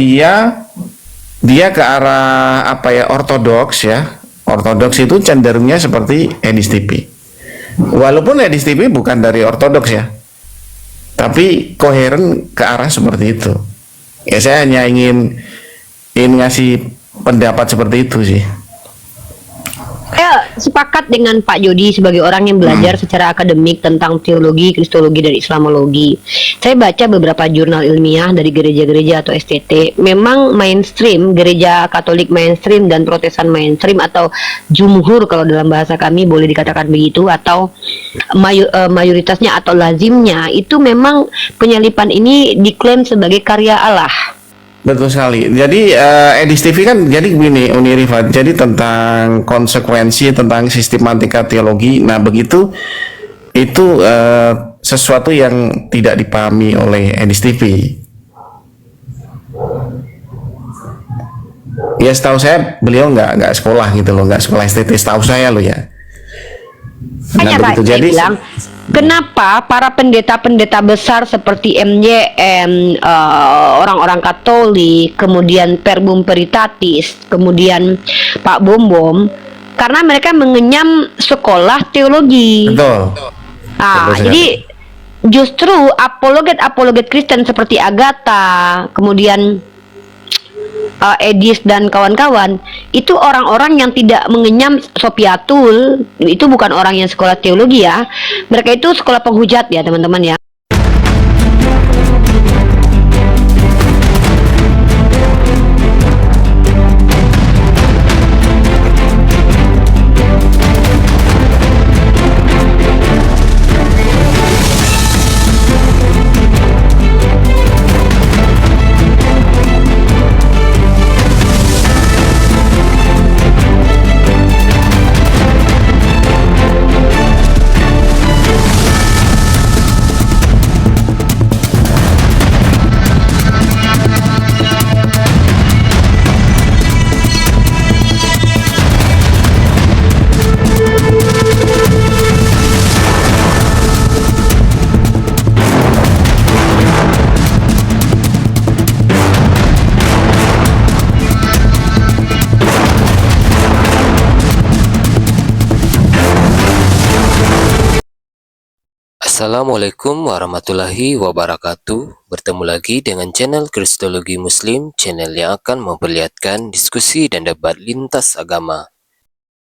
Dia dia ke arah apa ya, ortodoks ya. Ortodoks itu cenderungnya seperti Edis TV. Walaupun Edis TV bukan dari ortodoks ya, tapi koheren ke arah seperti itu. Ya saya hanya ingin ngasih pendapat seperti itu sih. Saya sepakat dengan Pak Jody sebagai orang yang belajar secara akademik tentang teologi, kristologi, dan islamologi. Saya baca beberapa jurnal ilmiah dari gereja-gereja atau STT. Memang mainstream, gereja Katolik mainstream dan Protestan mainstream atau jumhur kalau dalam bahasa kami boleh dikatakan begitu, atau mayoritasnya atau lazimnya itu memang penyalipan ini diklaim sebagai karya Allah. Betul sekali. Jadi Edis TV kan jadi begini Uni Rifat. Jadi tentang konsekuensi tentang sistematika teologi. Nah begitu itu sesuatu yang tidak dipahami oleh Edis TV. Ya setahu saya beliau nggak sekolah gitu loh, nggak sekolah STT setahu saya loh ya. Nah Hanya begitu Pak, jadi. bilang, kenapa para pendeta-pendeta besar seperti MYM, orang-orang Katolik, kemudian Perbum Veritatis, kemudian Pak Bom, karena mereka mengenyam sekolah teologi. Betul. Ah, Betul jadi justru apologet Kristen seperti Agatha, kemudian Edis dan kawan-kawan itu orang-orang yang tidak mengenyam Sopiatul, itu bukan orang yang sekolah teologi ya, mereka itu sekolah penghujat ya teman-teman ya. Assalamualaikum warahmatullahi wabarakatuh. Bertemu lagi dengan channel Kristologi Muslim, channel yang akan memperlihatkan diskusi dan debat lintas agama.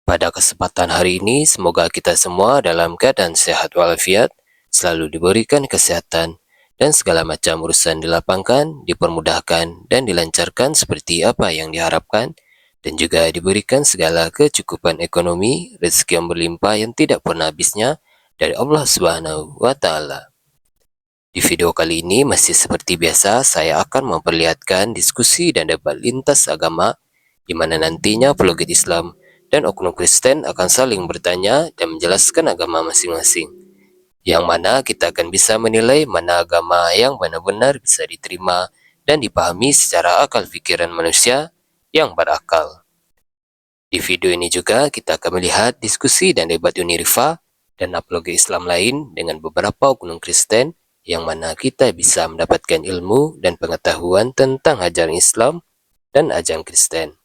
Pada kesempatan hari ini, semoga kita semua dalam keadaan sehat walafiat, selalu diberikan kesehatan, dan segala macam urusan dilapangkan, dipermudahkan, dan dilancarkan seperti apa yang diharapkan, dan juga diberikan segala kecukupan ekonomi, rezeki yang berlimpah yang tidak pernah habisnya, dari Allah Subhanahu wa Ta'ala. Di video kali ini masih seperti biasa, saya akan memperlihatkan diskusi dan debat lintas agama, di mana nantinya apologet Islam dan oknum Kristen akan saling bertanya dan menjelaskan agama masing-masing, yang mana kita akan bisa menilai mana agama yang benar-benar bisa diterima dan dipahami secara akal pikiran manusia yang berakal. Di video ini juga kita akan melihat diskusi dan debat Unirifa dan apologet Islam lain dengan beberapa oknum Kristen, yang mana kita bisa mendapatkan ilmu dan pengetahuan tentang ajaran Islam dan ajaran Kristen.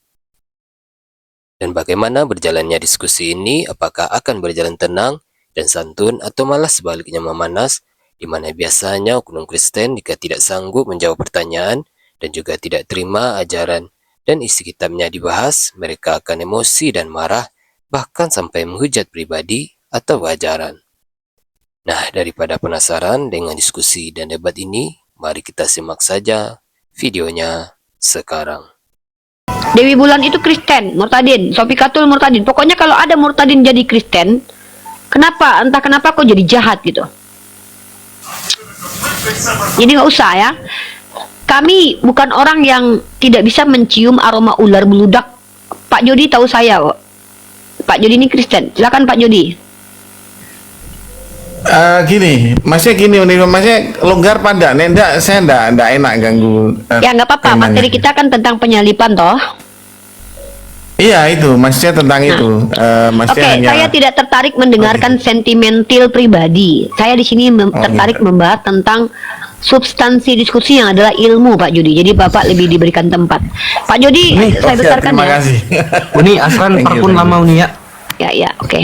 Dan bagaimana berjalannya diskusi ini, apakah akan berjalan tenang dan santun atau malah sebaliknya memanas, di mana biasanya oknum Kristen jika tidak sanggup menjawab pertanyaan dan juga tidak terima ajaran dan isi kitabnya dibahas, mereka akan emosi dan marah, bahkan sampai menghujat pribadi atau ajaran. Nah, daripada penasaran dengan diskusi dan debat ini, mari kita simak saja videonya sekarang. Dewi Bulan itu Kristen, murtadin, Sofikatul murtadin. Pokoknya kalau ada murtadin jadi Kristen, kenapa? Entah kenapa kok jadi jahat gitu. Jadi nggak usah ya. Kami bukan orang yang tidak bisa mencium aroma ular beludak. Pak Jody tahu saya kok. Pak Jody ini Kristen. Silakan Pak Jody. Gini, maksudnya longgar pada, enggak, saya enggak enak ganggu. Ya nggak apa-apa, temanya. materi kita kan tentang penyalipan toh. Iya itu, maksudnya tentang itu. Oke, saya tidak tertarik mendengarkan sentimental pribadi. Saya di sini tertarik membahas tentang substansi diskusi yang adalah ilmu, Pak Jody. Jadi Bapak lebih diberikan tempat. Pak Jody, saya besarkan terima ya. kasih. Uni asran Thank you, parpun thank you. lama Uni ya. Ya, oke.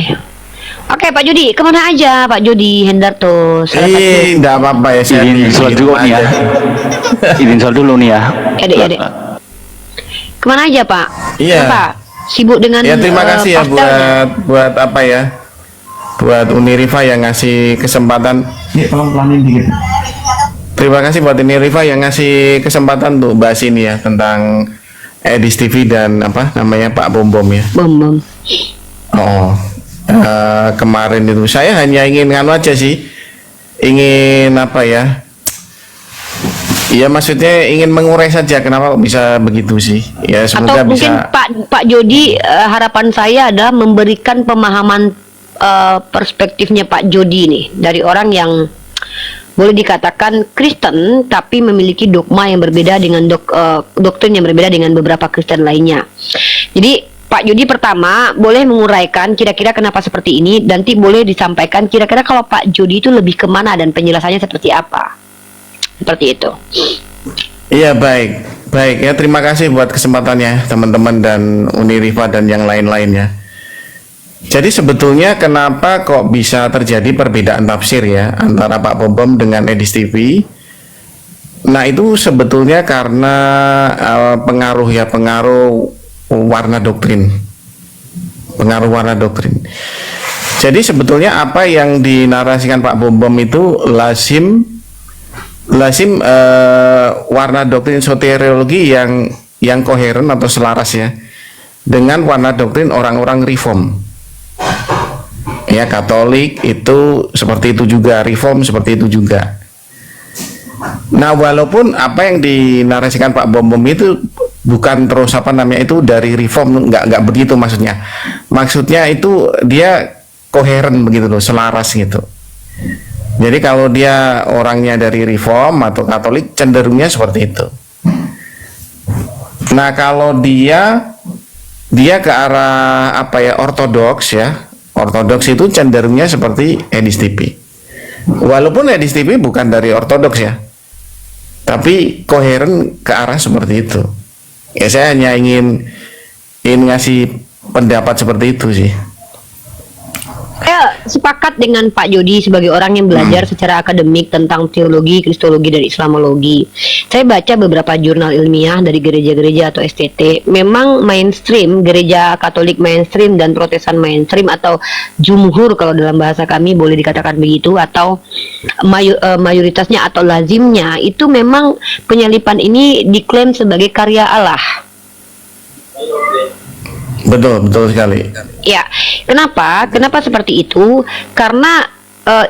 Oke, Pak Jody, kemana aja Pak Jody Hendarto? Salah satu. Enggak apa-apa ya, saya Izin di sholat dulu rumah nih ya. aja. Izin sholat dulu nih ya. Ya, Dek. Kemana aja, Pak? Iya. Apa? Sibuk dengan Ya terima kasih ya pastelnya? buat apa ya, buat Uniriva yang ngasih kesempatan. Ya, tolong pelanin dikit. Terima kasih buat Uniriva yang ngasih kesempatan untuk bahas ini ya tentang Edis TV dan apa namanya Pak Bom Bom ya. Bom. Oh, kemarin itu saya hanya ingin nganu aja sih, ingin apa ya? Iya maksudnya ingin mengurai saja kenapa kok bisa begitu sih? Ya semoga Atau mungkin bisa. Pak Jody, harapan saya adalah memberikan pemahaman perspektifnya Pak Jody nih dari orang yang boleh dikatakan Kristen tapi memiliki dogma yang berbeda dengan doktrin yang berbeda dengan beberapa Kristen lainnya. Jadi Pak Jody pertama boleh menguraikan kira-kira kenapa seperti ini, nanti boleh disampaikan kira-kira kalau Pak Jody itu lebih kemana dan penjelasannya seperti apa. Seperti itu. Iya baik ya, terima kasih buat kesempatannya teman-teman dan Uniriva dan yang lain-lainnya. Jadi sebetulnya kenapa kok bisa terjadi perbedaan tafsir ya antara Pak Bom Bom dengan Edis TV? Nah itu sebetulnya karena pengaruh warna doktrin. Pengaruh warna doktrin. Jadi sebetulnya apa yang dinarasikan Pak Bom Bom itu lazim warna doktrin soteriologi yang koheren atau selaras ya dengan warna doktrin orang-orang reform ya, Katolik itu seperti itu juga, reform seperti itu juga. Nah walaupun apa yang dinarasikan Pak Bom Bom itu bukan terus apa namanya itu dari reform, nggak begitu maksudnya itu dia koheren begitu loh, selaras gitu. Jadi kalau dia orangnya dari Reform atau Katolik cenderungnya seperti itu. Nah kalau dia ke arah apa ya ortodoks ya, ortodoks itu cenderungnya seperti Edis TV. Walaupun Edis TV bukan dari ortodoks ya, tapi koheren ke arah seperti itu. Ya saya hanya ingin ngasih pendapat seperti itu sih. Saya sepakat dengan Pak Jody sebagai orang yang belajar secara akademik tentang teologi, kristologi, dan islamologi. Saya baca beberapa jurnal ilmiah dari gereja-gereja atau STT. Memang mainstream, gereja Katolik mainstream dan Protestan mainstream atau jumhur kalau dalam bahasa kami boleh dikatakan begitu, atau mayoritasnya atau lazimnya itu memang penyalipan ini diklaim sebagai karya Allah. Betul sekali. Ya, kenapa seperti itu? Karena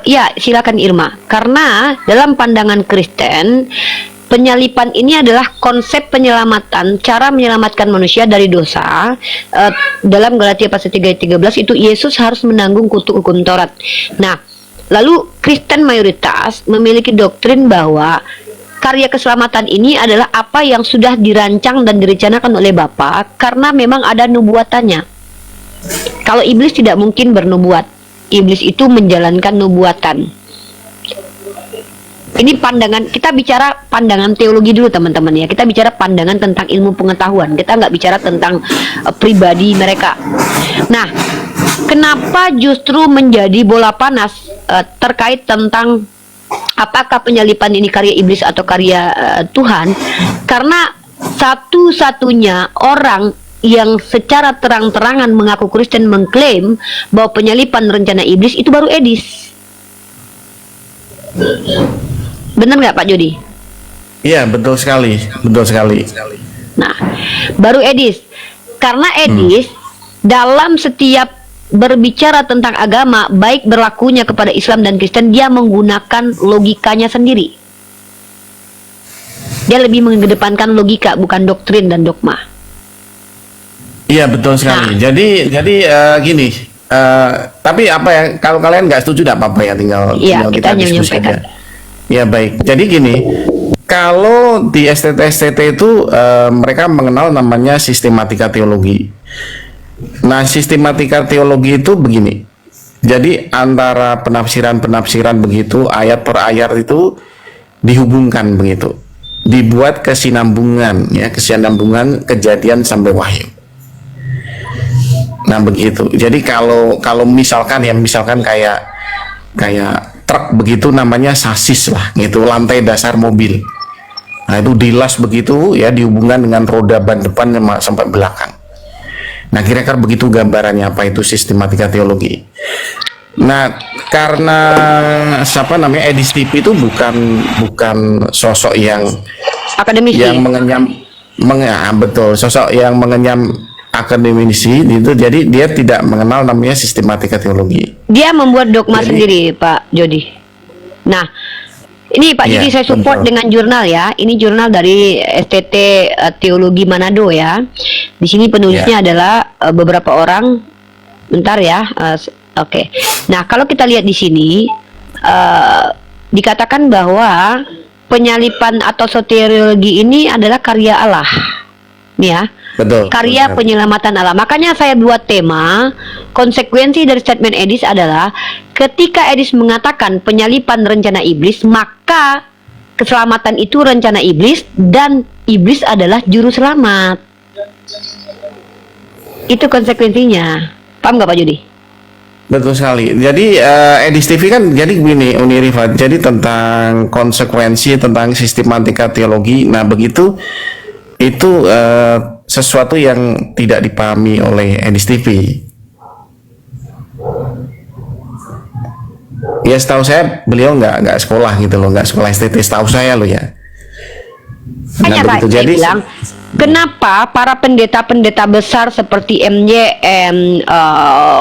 ya silakan Irma. Karena dalam pandangan Kristen, penyalipan ini adalah konsep penyelamatan, cara menyelamatkan manusia dari dosa. Dalam Galatia pasal 3 ayat 13 itu Yesus harus menanggung kutuk hukum Taurat. Nah, lalu Kristen mayoritas memiliki doktrin bahwa karya keselamatan ini adalah apa yang sudah dirancang dan direncanakan oleh Bapa karena memang ada nubuatannya. Kalau iblis tidak mungkin bernubuat. Iblis itu menjalankan nubuatan. Ini pandangan, kita bicara pandangan teologi dulu teman-teman ya. Kita bicara pandangan tentang ilmu pengetahuan. Kita nggak bicara tentang pribadi mereka. Nah, kenapa justru menjadi bola panas terkait tentang apakah penyalipan ini karya iblis atau karya Tuhan? Karena satu-satunya orang yang secara terang-terangan mengaku Kristen mengklaim bahwa penyalipan rencana iblis itu baru Edis. Benar nggak Pak Jody? Iya betul sekali. Nah, baru Edis. Karena Edis dalam setiap berbicara tentang agama, baik berlakunya kepada Islam dan Kristen, dia menggunakan logikanya sendiri. Dia lebih mengedepankan logika, bukan doktrin dan dogma. Iya betul sekali. Jadi gini. Tapi apa ya? Kalau kalian nggak setuju, tidak apa-apa ya. Tinggal kita diskusi aja. Ya baik. Jadi gini. Kalau di STT itu mereka mengenal namanya sistematika teologi. Nah, sistematika teologi itu begini. Jadi antara penafsiran begitu ayat per ayat itu dihubungkan begitu, dibuat kesinambungan ya, kesinambungan kejadian sampai wahyu. Nah begitu. Jadi kalau misalkan kayak truk begitu, namanya sasis lah, gitu, lantai dasar mobil. Nah itu dilas begitu ya, dihubungkan dengan roda ban depan sampai belakang. Nah kira-kira begitu gambarannya apa itu sistematika teologi. Nah karena EDIS-TP itu bukan sosok yang Akademisi. Betul, sosok yang mengenyam akademisi itu, jadi dia tidak mengenal namanya sistematika teologi. Dia membuat dogma sendiri, Pak Jody. Nah, ini Pak Jody, saya support dengan jurnal ya. Ini jurnal dari STT Teologi Manado ya. Di sini penulisnya adalah beberapa orang. Bentar ya. Oke. Nah, kalau kita lihat di sini dikatakan bahwa penyalipan atau soteriologi ini adalah karya Allah. Nih ya. Betul. Karya penyelamatan Allah. Makanya saya buat tema konsekuensi dari statement EDIS adalah ketika EDIS mengatakan penyalipan rencana iblis, maka keselamatan itu rencana iblis dan iblis adalah juru selamat. Itu konsekuensinya. Paham nggak Pak Jody? Betul sekali. Jadi EDIS TV kan jadi begini, Uni Rifat. Jadi tentang konsekuensi, tentang sistematika teologi. Nah begitu itu sesuatu yang tidak dipahami oleh EDIS TV. Ya setahu saya beliau nggak sekolah gitu loh, nggak sekolah STT setahu saya loh ya. Hanya Nah begitu. saya Jadi bilang, kenapa para pendeta-pendeta besar seperti MYM,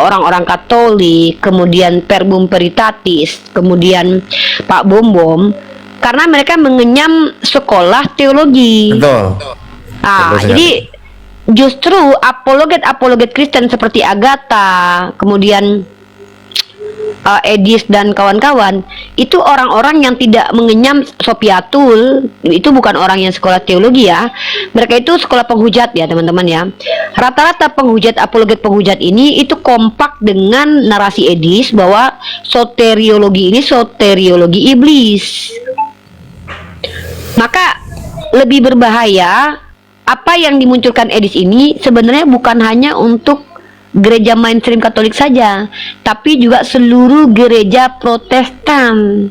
orang-orang Katolik, kemudian Perbum Veritatis, kemudian Pak Bom, karena mereka mengenyam sekolah teologi. betul. Ah, jadi justru apologet Kristen seperti Agatha, kemudian EDIS dan kawan-kawan itu orang-orang yang tidak mengenyam Sopiatul, itu bukan orang yang sekolah teologi ya. Mereka itu sekolah penghujat ya teman-teman ya. Rata-rata apologet penghujat ini itu kompak dengan narasi EDIS bahwa soteriologi ini soteriologi iblis. Maka lebih berbahaya apa yang dimunculkan EDIS ini sebenarnya bukan hanya untuk gereja mainstream Katolik saja, tapi juga seluruh gereja Protestan.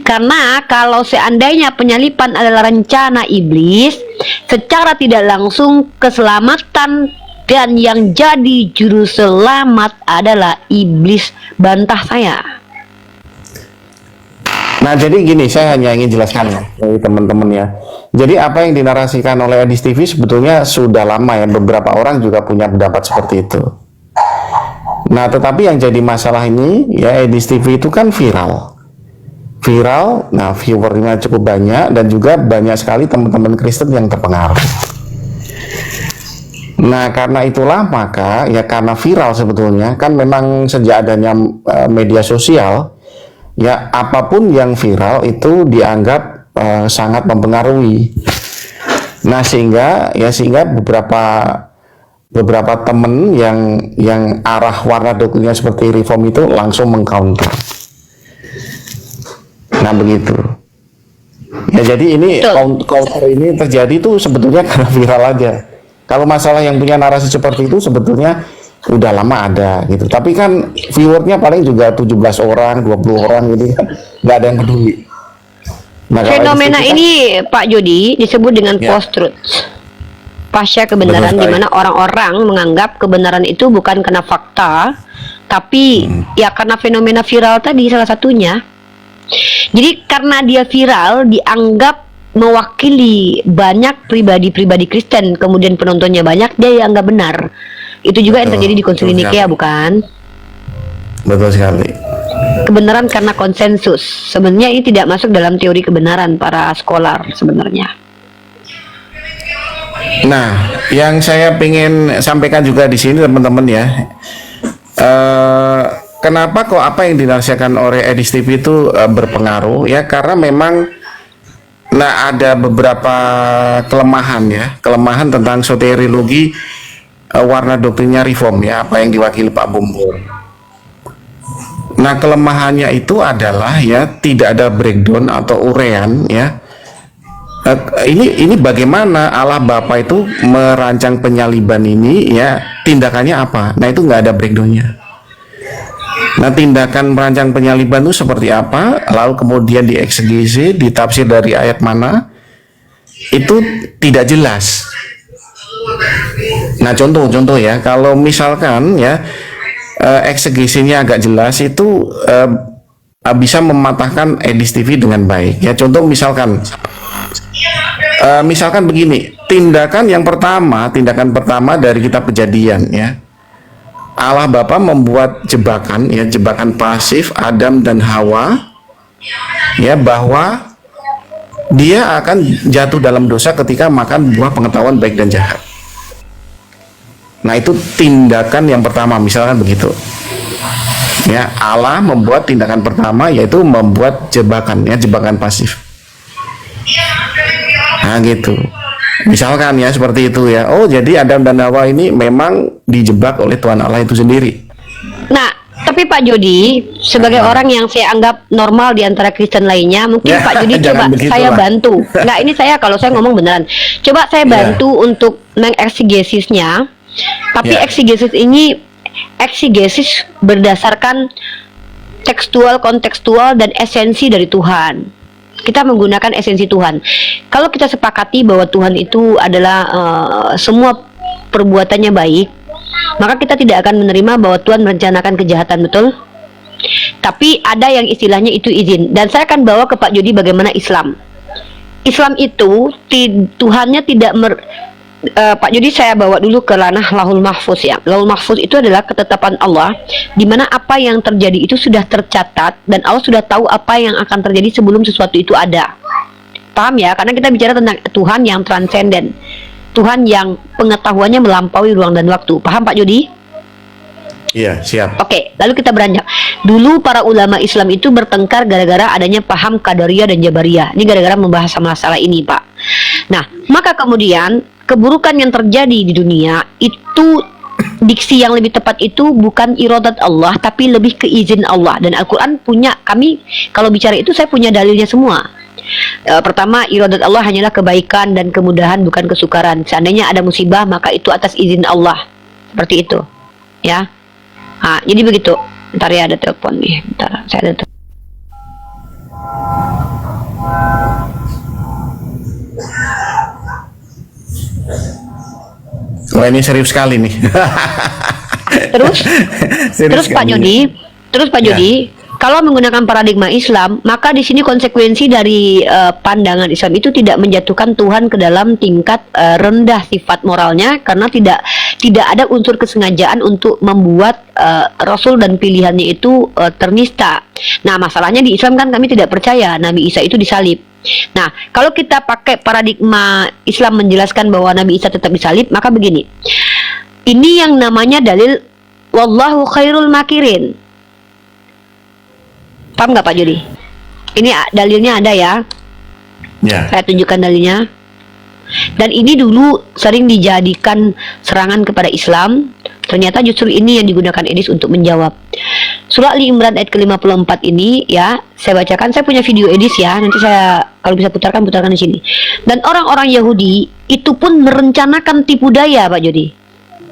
Karena kalau seandainya penyalipan adalah rencana iblis, secara tidak langsung keselamatan dan yang jadi juru selamat adalah iblis. Bantah saya. Nah jadi gini, saya hanya ingin jelaskan ya bagi teman-teman ya. Jadi apa yang dinarasikan oleh EDIS TV sebetulnya sudah lama ya, beberapa orang juga punya pendapat seperti itu. Nah tetapi yang jadi masalah ini ya, EDIS TV itu kan viral, nah viewernya cukup banyak dan juga banyak sekali teman-teman Kristen yang terpengaruh. Nah karena itulah maka ya, karena viral sebetulnya kan memang sejak adanya media sosial ya, apapun yang viral itu dianggap sangat mempengaruhi. Nah sehingga beberapa temen yang arah warna doktrinnya seperti reform itu langsung mengcounter. Nah begitu. Ya jadi ini counter ini terjadi itu sebetulnya karena viral aja. Kalau masalah yang punya narasi seperti itu sebetulnya udah lama ada gitu. Tapi kan viewernya paling juga 17 orang, 20 orang gitu kan. Nggak ada yang peduli. Nah, fenomena ini Pak Jody disebut dengan post-truth, pasca kebenaran, di mana orang-orang menganggap kebenaran itu bukan karena fakta, tapi ya karena fenomena viral tadi salah satunya. Jadi karena dia viral dianggap mewakili banyak pribadi-pribadi Kristen, kemudian penontonnya banyak, dia dianggap benar. Itu juga yang terjadi di Konsili Nikea, bukan? Betul sekali. Kebenaran karena konsensus. Sebenarnya ini tidak masuk dalam teori kebenaran para scholar sebenarnya. Nah, yang saya ingin sampaikan juga di sini teman-teman ya, kenapa kok apa yang dinarasikan oleh EDIS TV itu berpengaruh ya? Karena memang ada beberapa kelemahan tentang soteriologi warna doktrinnya reform ya, apa yang diwakili Pak Bumbur. Nah, kelemahannya itu adalah ya tidak ada breakdown atau urean ya. Ini bagaimana Allah Bapa itu merancang penyaliban ini ya, tindakannya apa? Nah, itu nggak ada breakdownnya. Nah, tindakan merancang penyaliban itu seperti apa? Lalu kemudian dieksegesi, ditafsir dari ayat mana? Itu tidak jelas. Nah, contoh ya, kalau misalkan ya eksegesinya agak jelas itu bisa mematahkan Edis TV dengan baik. Ya, contoh misalkan begini, tindakan pertama dari kitab Kejadian ya. Allah Bapa membuat jebakan ya, jebakan pasif Adam dan Hawa ya, bahwa dia akan jatuh dalam dosa ketika makan buah pengetahuan baik dan jahat. Nah, itu tindakan yang pertama, misalkan begitu. Ya, Allah membuat tindakan pertama yaitu membuat jebakan ya, jebakan pasif. Nah, gitu. Misalkan ya seperti itu ya. Oh, jadi Adam dan Hawa ini memang dijebak oleh Tuhan Allah itu sendiri. Nah, tapi Pak Jody sebagai orang yang saya anggap normal di antara Kristen lainnya, mungkin Ya, Pak Jody coba jangan begitulah. saya bantu. Nggak, ini kalau saya ngomong beneran. Coba saya bantu untuk mengeksegesinya. Tapi Ya. eksegesis berdasarkan tekstual, kontekstual, dan esensi dari Tuhan. Kita menggunakan esensi Tuhan. Kalau kita sepakati bahwa Tuhan itu adalah semua perbuatannya baik, maka kita tidak akan menerima bahwa Tuhan merencanakan kejahatan, betul? Tapi ada yang istilahnya itu izin. Dan saya akan bawa ke Pak Jody bagaimana Islam. Islam itu Tuhannya tidak Pak Jody, saya bawa dulu ke ranah Lahul Mahfuz ya. Lahul Mahfuz itu adalah ketetapan Allah, di mana apa yang terjadi itu sudah tercatat dan Allah sudah tahu apa yang akan terjadi sebelum sesuatu itu ada. Paham ya? Karena kita bicara tentang Tuhan yang transenden, Tuhan yang pengetahuannya melampaui ruang dan waktu. Paham Pak Jody? Iya, siap. Oke, lalu kita beranjak. Dulu para ulama Islam itu bertengkar gara-gara adanya paham Qadariyah dan Jabariyah. Ini gara-gara membahas masalah ini, Pak. Nah, maka kemudian keburukan yang terjadi di dunia itu, diksi yang lebih tepat itu bukan iradat Allah, tapi lebih ke izin Allah. Dan Al-Quran punya, kami kalau bicara itu saya punya dalilnya semua. Pertama, iradat Allah hanyalah kebaikan dan kemudahan, bukan kesukaran. Seandainya ada musibah, maka itu atas izin Allah. Seperti itu, ya. Nah, jadi begitu. Bentar ya, ada telepon nih. Bentar, saya ada telepon. Wah, ini serius sekali nih. Terus, Serius Pak sekali. Jody, Ya. kalau menggunakan paradigma Islam, maka di sini konsekuensi dari pandangan Islam itu tidak menjatuhkan Tuhan ke dalam tingkat rendah sifat moralnya, karena tidak ada unsur kesengajaan untuk membuat Rasul dan pilihannya itu ternista. Nah, masalahnya di Islam kan kami tidak percaya Nabi Isa itu disalib. Nah, kalau kita pakai paradigma Islam menjelaskan bahwa Nabi Isa tetap disalib, maka begini. Ini yang namanya dalil wallahu khairul makirin. Paham nggak Pak Jody? Ini dalilnya ada ya. Ya. Saya tunjukkan dalilnya. Dan ini dulu sering dijadikan serangan kepada Islam. Ternyata justru ini yang digunakan Edis untuk menjawab. Surah Ali Imran ayat ke-54 ini ya, saya bacakan. Saya punya video Edis ya. Nanti saya kalau bisa putarkan di sini. Dan orang-orang Yahudi itu pun merencanakan tipu daya, Pak Jody.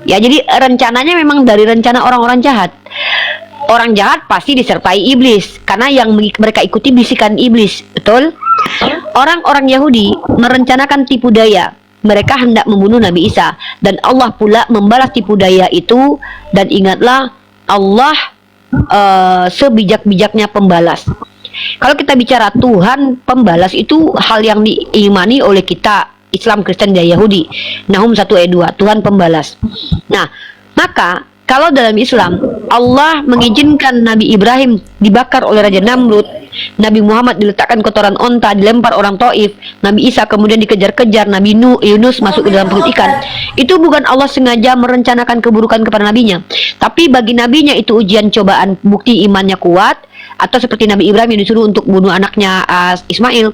Ya, jadi rencananya memang dari rencana orang-orang jahat. Orang jahat pasti disertai iblis, karena yang mereka ikuti bisikan iblis, betul? Orang-orang Yahudi merencanakan tipu daya. Mereka hendak membunuh Nabi Isa, dan Allah pula membalas tipu daya itu. Dan ingatlah, Allah sebijak-bijaknya pembalas. Kalau kita bicara Tuhan pembalas, itu hal yang diimani oleh kita Islam, Kristen, dan Yahudi. Nahum 1 ayat 2, Tuhan pembalas. Nah, maka kalau dalam Islam Allah mengizinkan Nabi Ibrahim dibakar oleh Raja Namrud, Nabi Muhammad diletakkan kotoran onta, dilempar orang Taif, Nabi Isa kemudian dikejar-kejar, Nabi Yunus masuk ke dalam perut ikan. Itu bukan Allah sengaja merencanakan keburukan kepada nabinya, tapi bagi nabinya itu ujian cobaan, bukti imannya kuat. Atau seperti Nabi Ibrahim yang disuruh untuk bunuh anaknya Ismail.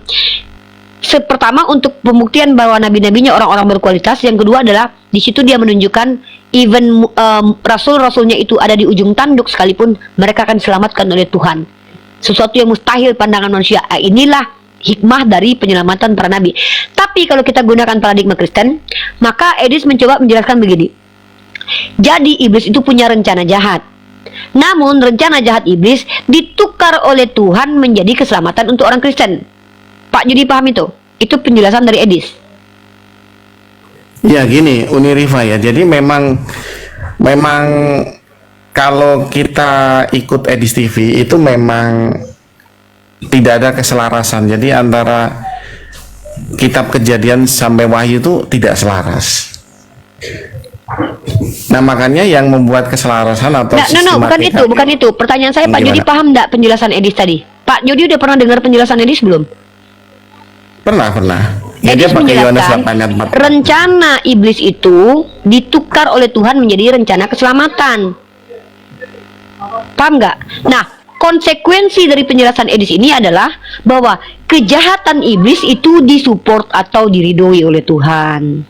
pertama untuk pembuktian bahwa nabi-nabinya orang-orang berkualitas. Yang kedua adalah di situ dia menunjukkan even rasul-rasulnya itu ada di ujung tanduk sekalipun mereka akan diselamatkan oleh Tuhan. Sesuatu yang mustahil pandangan manusia. Inilah hikmah dari penyelamatan para nabi. Tapi kalau kita gunakan paradigma Kristen, maka Edis mencoba menjelaskan begini. Jadi iblis itu punya rencana jahat. Namun rencana jahat iblis ditukar oleh Tuhan menjadi keselamatan untuk orang Kristen. Pak Judi paham itu? Itu penjelasan dari Edis. Ya gini, Uniriva ya. Jadi memang kalau kita ikut Edis TV itu memang tidak ada keselarasan. Jadi antara kitab Kejadian sampai Wahyu itu tidak selaras. Nah makanya yang membuat keselarasan atau bukan itu. Pertanyaan saya, Pak Judi paham enggak penjelasan Edis tadi? Pak Judi udah pernah dengar penjelasan Edis belum? Pernah. Edis menjelaskan rencana iblis itu ditukar oleh Tuhan menjadi rencana keselamatan. Paham nggak? Nah, konsekuensi dari penjelasan Edis ini adalah bahwa kejahatan iblis itu disupport atau diridhoi oleh Tuhan.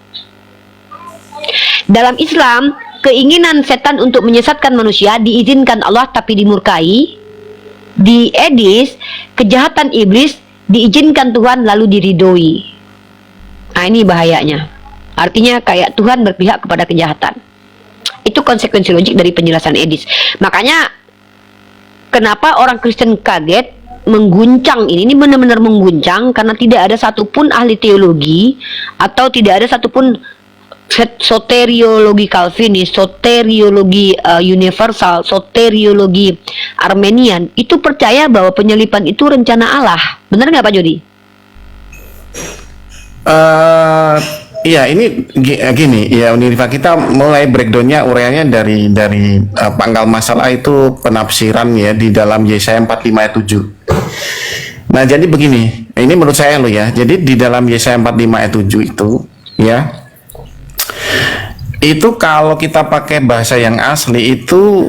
Dalam Islam, keinginan setan untuk menyesatkan manusia diizinkan Allah tapi dimurkai. Di Edis, kejahatan iblis diizinkan Tuhan lalu diridhoi. Nah ini bahayanya. Artinya kayak Tuhan berpihak kepada kejahatan. Itu konsekuensi logik dari penjelasan Edis. Makanya kenapa orang Kristen kaget, mengguncang ini benar-benar mengguncang karena tidak ada satupun ahli teologi atau tidak ada satupun soteriologi Calvinis, soteriologi universal, soteriologi Armenian itu percaya bahwa penyelipan itu rencana Allah. Benar nggak Pak Jody? Iya ini gini ya Uniriva, kita mulai breakdownnya uraiannya dari pangkal masalah itu penafsiran ya di dalam Yesaya 45 ayat 7. Nah jadi begini, ini menurut saya loh ya. Jadi di dalam Yesaya 45 ayat 7 itu ya, itu kalau kita pakai bahasa yang asli itu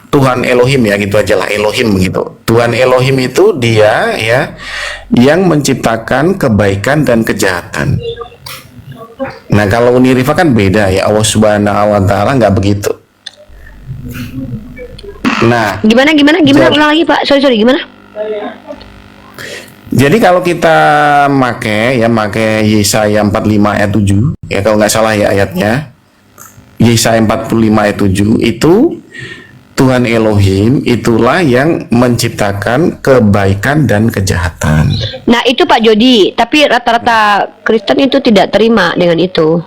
Tuhan Elohim ya, gitu aja lah, Elohim gitu. Tuhan Elohim itu dia ya yang menciptakan kebaikan dan kejahatan. Nah kalau Uniriva kan beda ya, Allah Subhanahu wa Ta'ala nggak begitu. Nah gimana ulang lagi Pak, sorry gimana? Jadi kalau kita make Yesaya 45 ayat 7 ya, kalau nggak salah ya ayatnya, Yesaya 45 ayat 7 itu Tuhan Elohim itulah yang menciptakan kebaikan dan kejahatan. Nah itu Pak Jody, tapi rata-rata Kristen itu tidak terima dengan itu.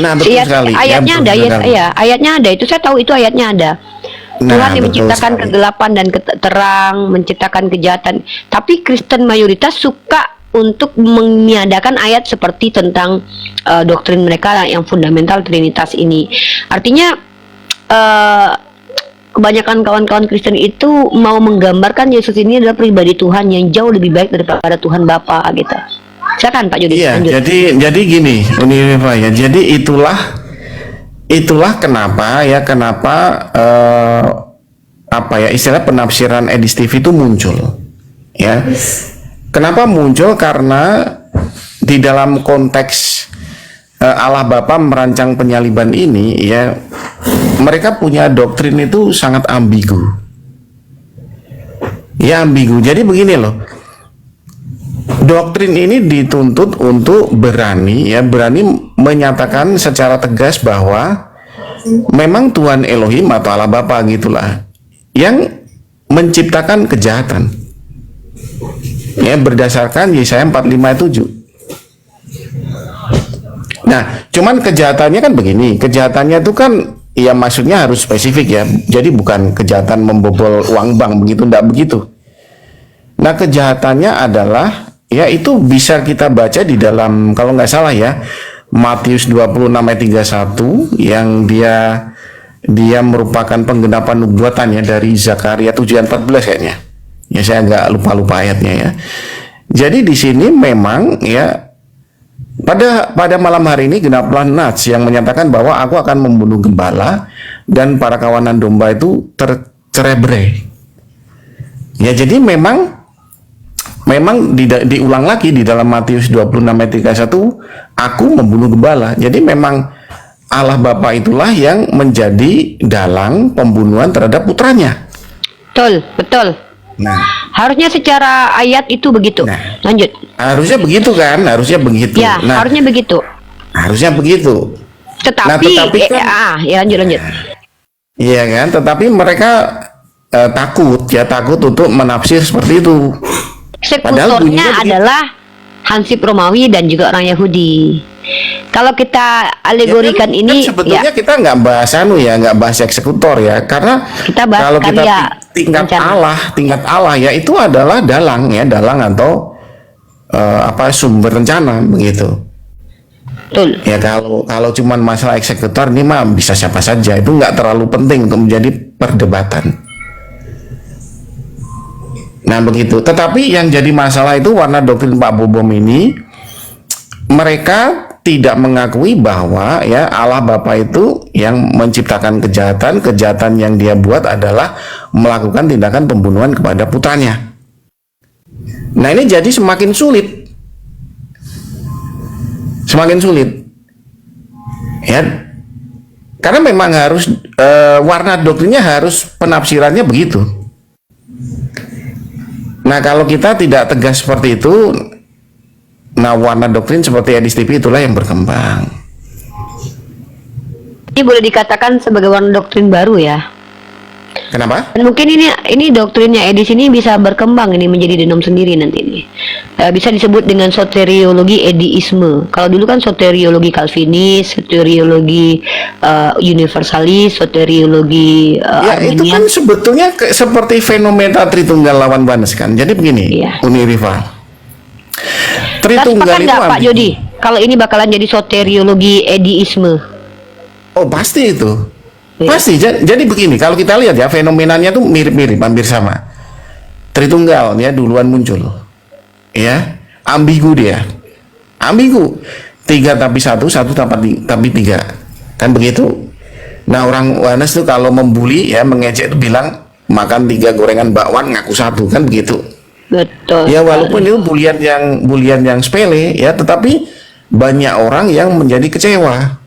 Nah betul sekali. Ayatnya ada, ayatnya ada. Itu saya tahu, itu ayatnya ada. Tuhan yang menciptakan kegelapan dan terang, menciptakan kejahatan. Tapi Kristen mayoritas suka untuk meniadakan ayat seperti tentang doktrin mereka yang fundamental Trinitas ini. Artinya kebanyakan kawan-kawan Kristen itu mau menggambarkan Yesus ini adalah pribadi Tuhan yang jauh lebih baik daripada Tuhan Bapa gitu. Silakan Pak Jody. Iya, jadi gini, Uniriva ya. Jadi itulah kenapa istilah penafsiran Edis TV itu muncul. Ya. Kenapa muncul? Karena di dalam konteks Allah Bapa merancang penyaliban ini ya, mereka punya doktrin itu sangat ambigu. Ya ambigu. Jadi begini loh. Doktrin ini dituntut untuk berani menyatakan secara tegas bahwa memang Tuhan Elohim atau Allah Bapa gitulah yang menciptakan kejahatan. Ya berdasarkan Yesaya 45 ayat 7. Nah, cuman kejahatannya kan begini, kejahatannya itu kan ya maksudnya harus spesifik ya. Jadi bukan kejahatan membobol uang bank begitu, enggak begitu. Nah, kejahatannya adalah ya itu bisa kita baca di dalam, kalau nggak salah ya, Matius 26 ayat 31 yang dia merupakan penggenapan nubuatannya dari Zakaria 7 ayat 14 kayaknya. Ya saya agak lupa ayatnya ya. Jadi di sini memang ya pada malam hari ini genaplah Nats yang menyatakan bahwa aku akan membunuh gembala dan para kawanan domba itu tercerai-berai. Ya jadi memang memang diulang lagi di dalam Matius 26 ayat 31, aku membunuh gembala. Jadi memang Allah Bapa itulah yang menjadi dalang pembunuhan terhadap putranya. Betul, betul. Nah, Harusnya secara ayat itu begitu. Nah. Lanjut. harusnya begitu kan? Harusnya begitu. Ya, Nah, harusnya begitu. harusnya begitu. Tetapi, tetapi kan- ya lanjut. Iya kan? Tetapi mereka takut untuk menafsir seperti itu. Padahal bunyinya Eksekutornya begitu. adalah Hansip Romawi dan juga orang Yahudi. Kalau kita alegorikan Ya kan, ini, sebetulnya ya kita nggak bahas nggak bahas eksekutor ya, karena Kita bahas kalau kita karya tingkat rencana. tingkat Allah ya itu adalah dalang atau sumber rencana begitu. betul. Ya kalau cuman masalah eksekutor ini mah bisa siapa saja, itu nggak terlalu penting untuk menjadi perdebatan. Nah begitu. Tetapi yang jadi masalah itu warna doktrin Pak Bobom ini, mereka tidak mengakui bahwa ya Allah Bapa itu yang menciptakan kejahatan yang dia buat adalah melakukan tindakan pembunuhan kepada putranya. Nah ini jadi semakin sulit ya, karena memang harus warna doktrinnya harus penafsirannya begitu. Nah kalau kita tidak tegas seperti itu, nah warna doktrin seperti EDIS-TV itulah yang berkembang. Ini boleh dikatakan sebagai warna doktrin baru ya. Kenapa? Dan mungkin ini doktrinnya Edis ini bisa berkembang ini menjadi denom sendiri nanti ini. Bisa disebut dengan soteriologi Ediisme. Kalau dulu kan soteriologi Calvinis, soteriologi universalis, soteriologi Ya itu Arminian. kan sebetulnya seperti fenomena Tritunggal lawan Oneness kan. Jadi begini, Iya. Uni Riva. Nah, Tritunggal sepakat itu nggak Pak ambigu. Jody? Kalau ini bakalan jadi soteriologi Ediisme. Oh pasti itu. Iya. Pasti. Jadi begini, kalau kita lihat ya fenomenanya tuh mirip-mirip, hampir sama. Tritunggal ya duluan muncul. Ya, ambigu dia. Ambigu. 3 tapi 1, 1 tapi 3. Kan begitu? Nah, orang Oneness tuh kalau membuli ya mengejek tuh bilang makan 3 gorengan bakwan ngaku 1, kan begitu. Betul. Ya walaupun itu bulian yang sepele ya, tetapi banyak orang yang menjadi kecewa.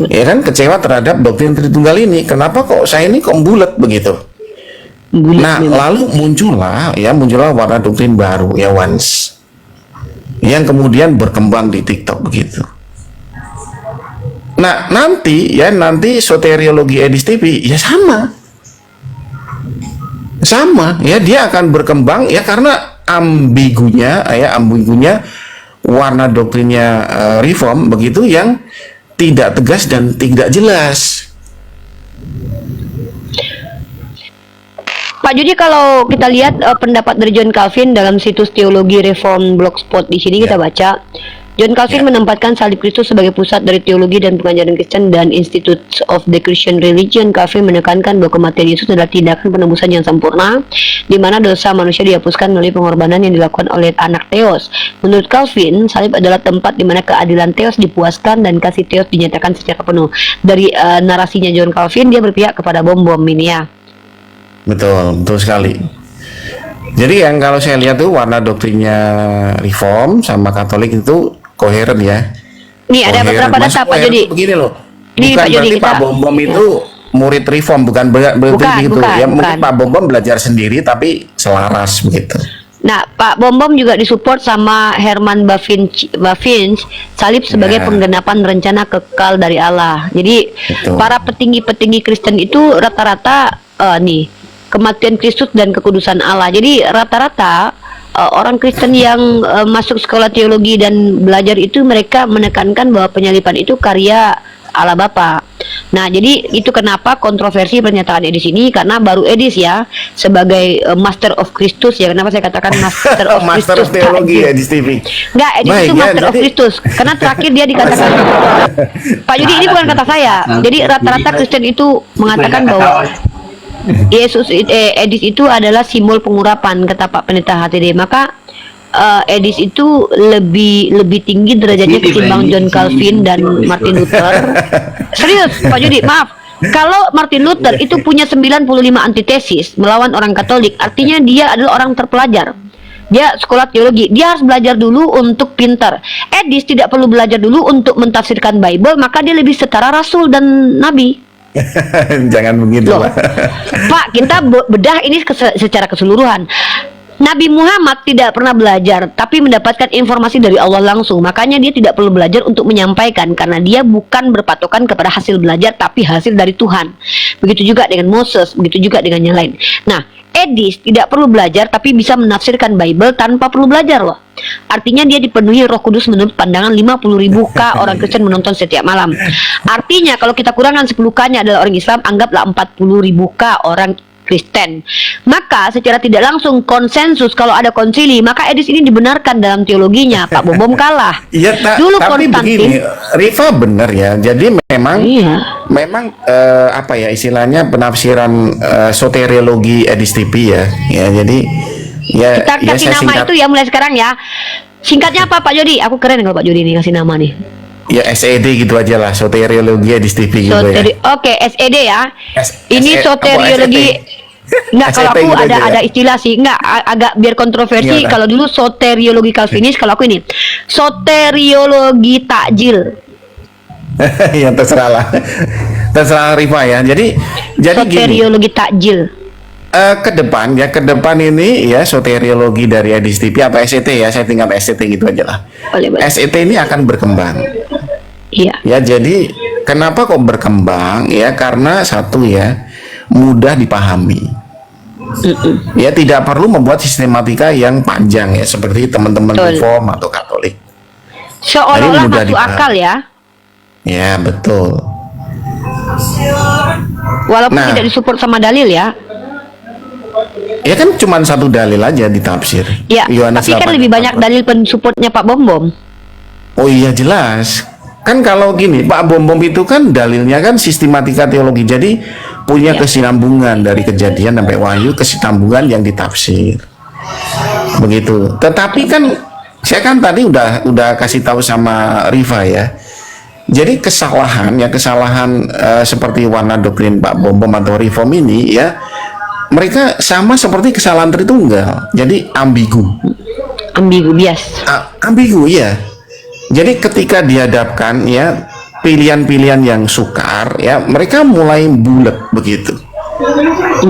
Ya kan, kecewa terhadap doktrin Tritunggal ini. Kenapa kok saya ini kok bulat begitu? Bulat Nah, memang. lalu muncullah warna doktrin baru ya Oneness, yang kemudian berkembang di TikTok begitu. Nah, nanti soteriologi EDIS-TV ya sama ya, dia akan berkembang ya karena ambigunya warna doktrinnya reform begitu yang tidak tegas dan tidak jelas. Pak Jody, kalau kita lihat pendapat dari John Calvin dalam situs teologi Reform Blogspot di sini kita baca, John Calvin menempatkan salib Kristus sebagai pusat dari teologi dan pengajaran Kristen dan Institutes of the Christian Religion. Calvin menekankan bahwa kematian Yesus adalah tindakan penebusan yang sempurna, di mana dosa manusia dihapuskan melalui pengorbanan yang dilakukan oleh anak Theos. Menurut Calvin, salib adalah tempat di mana keadilan Theos dipuaskan dan kasih Theos dinyatakan secara penuh. Dari narasinya John Calvin, dia berpihak kepada bom-bom ini ya. Betul sekali. Jadi yang kalau saya lihat tuh warna doktrinnya Reform sama Katolik itu koheren ya. Nih ada Koheren. beberapa data Maksud Pak koheren Jody. tuh begini loh. Ini, Bukan Pak Jody, berarti Pak kita- Bom itu murid Reform, bukan berarti begitu. bukan, Ya mungkin bukan. Pak Bom belajar sendiri tapi selaras begitu. Nah, Pak Bom juga disupport sama Herman Bavinch, salib sebagai Ya. penggenapan rencana kekal dari Allah. Jadi Betul. para petinggi-petinggi Kristen itu rata-rata kematian Kristus dan kekudusan Allah. Jadi rata-rata orang Kristen yang masuk sekolah teologi dan belajar itu mereka menekankan bahwa penyaliban itu karya Allah Bapa. Nah, jadi itu kenapa kontroversi pernyataan Edis ini, karena baru Edis ya sebagai Master of Christus ya. Kenapa saya katakan Master of Master Christus? of Teologi ya di TV. Enggak, Edis Baik, itu ya, Master of jadi- Christus. Karena terakhir dia dikatakan Pak Yudi, ini bukan kata saya. Jadi rata-rata Kristen itu mengatakan bahwa Edis itu adalah simbol pengurapan, kata Pak Pendeta HTD. Maka Edis itu lebih tinggi derajatnya ketimbang John Calvin dan Martin Luther. Serius, Pak Jody, maaf. Kalau Martin Luther itu punya 95 antitesis melawan orang Katolik, artinya dia adalah orang terpelajar. Dia sekolah teologi, dia harus belajar dulu untuk pintar. Edis tidak perlu belajar dulu untuk mentafsirkan Bible, maka dia lebih setara rasul dan nabi. Jangan begitu, Loh, Pak. Pak, kita bedah ini secara keseluruhan. Nabi Muhammad tidak pernah belajar, tapi mendapatkan informasi dari Allah langsung. Makanya dia tidak perlu belajar untuk menyampaikan, karena dia bukan berpatokan kepada hasil belajar, tapi hasil dari Tuhan. Begitu juga dengan Moses, begitu juga dengan yang lain. Nah, Edis tidak perlu belajar, tapi bisa menafsirkan Bible tanpa perlu belajar loh. Artinya dia dipenuhi Roh Kudus menurut pandangan 50.000 orang Kristen menonton setiap malam. Artinya kalau kita kurangkan 10 K-nya adalah orang Islam, anggaplah 40.000 orang Kristen. Maka secara tidak langsung konsensus kalau ada konsili, maka Edis ini dibenarkan dalam teologinya. Pak Bom kalah. Iya, Dulu tapi begini, Konstantin, Riva benar ya. Jadi memang iya, memang apa ya istilahnya penafsiran soteriologi Edis TV ya. Ya, jadi ya kita ya kasih saya nama singkat itu ya mulai sekarang ya. Singkatnya apa Pak Jody? Aku keren kalau Pak Jody ini kasih nama nih. ya SED gitu aja lah, soteriologi Edis TV gitu ya. Oke, SED ya. Ini SE soteriologi. Enggak, kalau SET aku gitu aja ya. ada istilah sih. Enggak, agak biar kontroversi. Gimana? Kalau dulu soteriologi Calvinis, kalau aku ini soteriologi takjil. Ya terserah lah. Terserah Riva ya. Jadi gini. Soteriologi takjil. Ke depan ini ya soteriologi dari Edis TV atau SET ya, saya tinggal SET gitu aja lah. Boleh, boleh. SET ini akan berkembang. Iya. Ya, jadi kenapa kok berkembang? Ya karena satu ya mudah dipahami. Ya tidak perlu membuat sistematika yang panjang ya seperti teman-teman Betul. Reform atau Katolik. Seolah-olah mudah masuk dipahami. akal ya. Ya betul. Walaupun Nah. tidak disupport sama dalil ya. Ya kan cuma satu dalil aja ditafsir. Ya, Yohanes tapi kan 8. lebih banyak dalil pensupportnya Pak Bom Bom. Oh iya jelas. Kan kalau gini, Pak Bom Bom itu kan dalilnya kan sistematika teologi. Jadi punya Ya. kesinambungan dari Kejadian sampai Wahyu, kesinambungan yang ditafsir. Begitu. Tetapi kan saya kan tadi udah kasih tahu sama Riva ya. Jadi kesalahan seperti warna doktrin Pak Bom Bom atau Reform ini ya, mereka sama seperti kesalahan Tritunggal. Jadi ambigu. Ambigu bias. Ambigu ya. Jadi ketika dihadapkan ya pilihan-pilihan yang sukar ya, mereka mulai bulat begitu.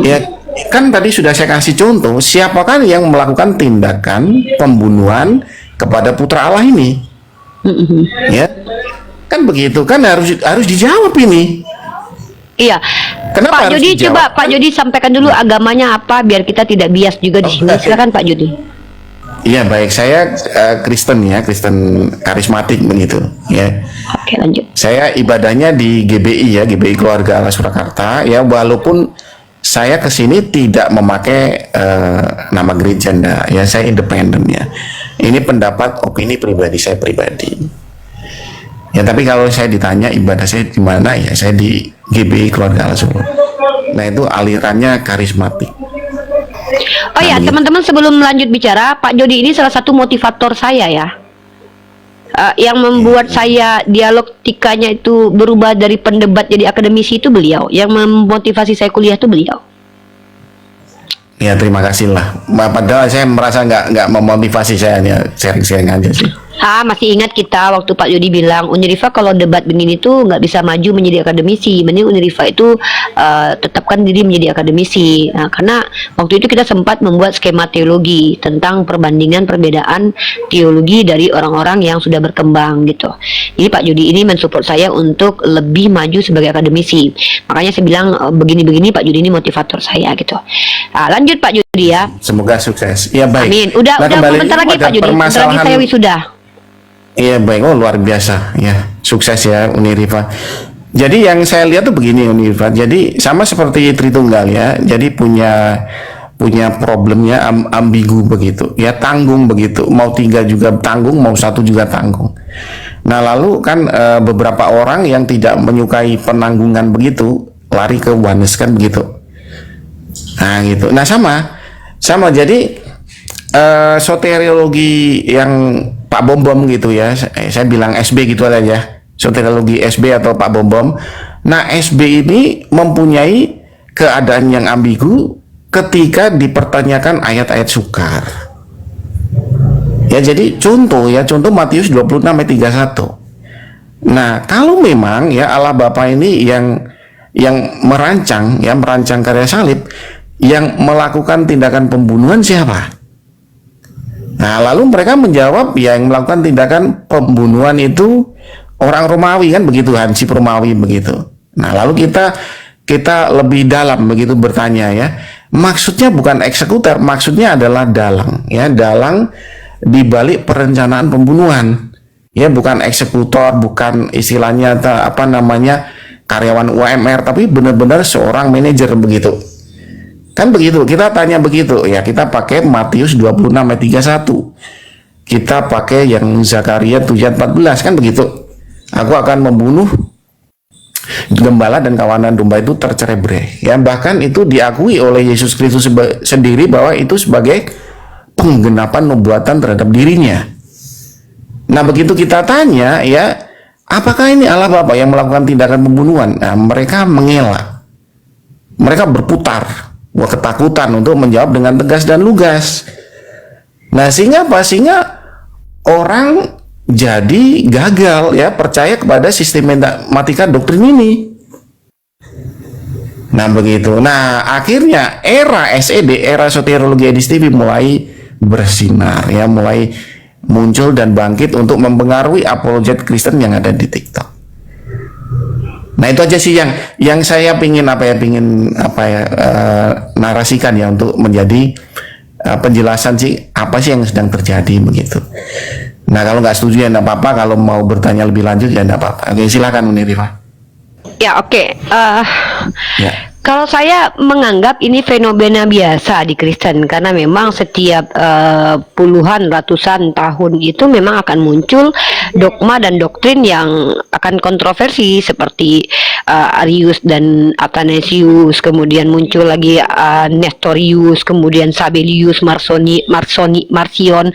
Ya kan tadi sudah saya kasih contoh, siapakah yang melakukan tindakan pembunuhan kepada putra Allah ini? Ya. Kan begitu kan harus dijawab ini. Iya. Kenapa Pak harus Jody, dijawab? coba Pak Jody sampaikan dulu agamanya apa biar kita tidak bias juga di sini. Silakan Pak Jody. Iya baik, saya Kristen ya, Kristen karismatik begitu ya. Oke, lanjut. Saya ibadahnya di GBI ya, GBI Keluarga Allah Surakarta ya, walaupun saya kesini tidak memakai nama gereja enggak, ya saya independen ya. Ini pendapat opini pribadi saya pribadi. Ya tapi kalau saya ditanya ibadah saya di mana ya, saya di GBI Keluarga Allah Surakarta. Nah itu alirannya karismatik. Oh ya, teman-teman sebelum lanjut bicara, Pak Jody ini salah satu motivator saya ya. Yang membuat saya dialektikanya itu berubah dari pendebat jadi akademisi itu beliau. Yang memotivasi saya kuliah itu beliau. Ya terima kasih lah. Padahal saya merasa nggak memotivasi, saya hanya sharing-sharing aja sih. Masih ingat kita waktu Pak Jody bilang Uniriva kalau debat begini tuh nggak bisa maju menjadi akademisi. Mending Uniriva itu tetapkan diri menjadi akademisi. Nah, karena waktu itu kita sempat membuat skema teologi tentang perbandingan perbedaan teologi dari orang-orang yang sudah berkembang gitu. Jadi Pak Jody ini mensupport saya untuk lebih maju sebagai akademisi. Makanya saya bilang begini-begini Pak Jody ini motivator saya gitu. Lanjut Pak Jody ya. Semoga sukses. Ya baik. Amin. Udah kembali bentar lagi pada Pak Jody. Bentar lagi saya wisuda. Iya baik, oh luar biasa ya, sukses ya Uniriva. Jadi yang saya lihat tuh begini Uniriva, jadi sama seperti Tritunggal ya, jadi punya problemnya ambigu begitu, ya tanggung begitu, mau 3 juga tanggung, mau 1 juga tanggung. Nah lalu kan beberapa orang yang tidak menyukai penanggungan begitu, lari ke oneness kan begitu. Nah gitu, nah sama jadi soteriologi yang Pak Bom Bom gitu ya, saya bilang SB gitu aja, soteriologi SB atau Pak Bom Bom. Nah SB ini mempunyai keadaan yang ambigu ketika dipertanyakan ayat-ayat sukar. Ya, jadi contoh Matius 26 ayat 31. Nah, kalau memang ya Allah Bapa ini yang merancang karya salib, yang melakukan tindakan pembunuhan siapa? Nah, lalu mereka menjawab, ya yang melakukan tindakan pembunuhan itu orang Romawi, kan begitu, Hansi Romawi begitu. Nah, lalu kita lebih dalam begitu bertanya, ya. Maksudnya bukan eksekutor, maksudnya adalah dalang, ya, dalang di balik perencanaan pembunuhan. Ya, bukan eksekutor, bukan istilahnya karyawan UMR, tapi benar-benar seorang manajer begitu. Kan begitu, kita tanya begitu, ya kita pakai Matius 26 ayat 31. Kita pakai yang Zakaria 7 ayat 14, kan begitu. Aku akan membunuh gembala dan kawanan domba itu tercerai-berai. Ya, bahkan itu diakui oleh Yesus Kristus sendiri bahwa itu sebagai penggenapan nubuatan terhadap dirinya. Nah, begitu kita tanya, ya, apakah ini Allah Bapa yang melakukan tindakan pembunuhan? Nah, mereka mengelak. Mereka berputar, ketakutan untuk menjawab dengan tegas dan lugas. Nah, sehingga apa? Sehingga orang jadi gagal, ya, percaya kepada sistematika doktrin ini. Nah, begitu. Nah, akhirnya era SED, era soteriologi edistivi mulai bersinar, ya, mulai muncul dan bangkit untuk mempengaruhi apologet Kristen yang ada di TikTok. Nah, itu aja sih yang saya pingin narasikan, ya, untuk menjadi penjelasan sih apa sih yang sedang terjadi begitu. Nah, kalau nggak setuju ya nggak apa-apa, kalau mau bertanya lebih lanjut ya nggak apa-apa. Oke, silakan Uni Rifa. Ya, oke. Ya. Kalau saya menganggap ini fenomena biasa di Kristen, karena memang setiap puluhan ratusan tahun itu memang akan muncul dogma dan doktrin yang akan kontroversi seperti Arius dan Athanasius, kemudian muncul lagi Nestorius, kemudian Sabellius, Marcion,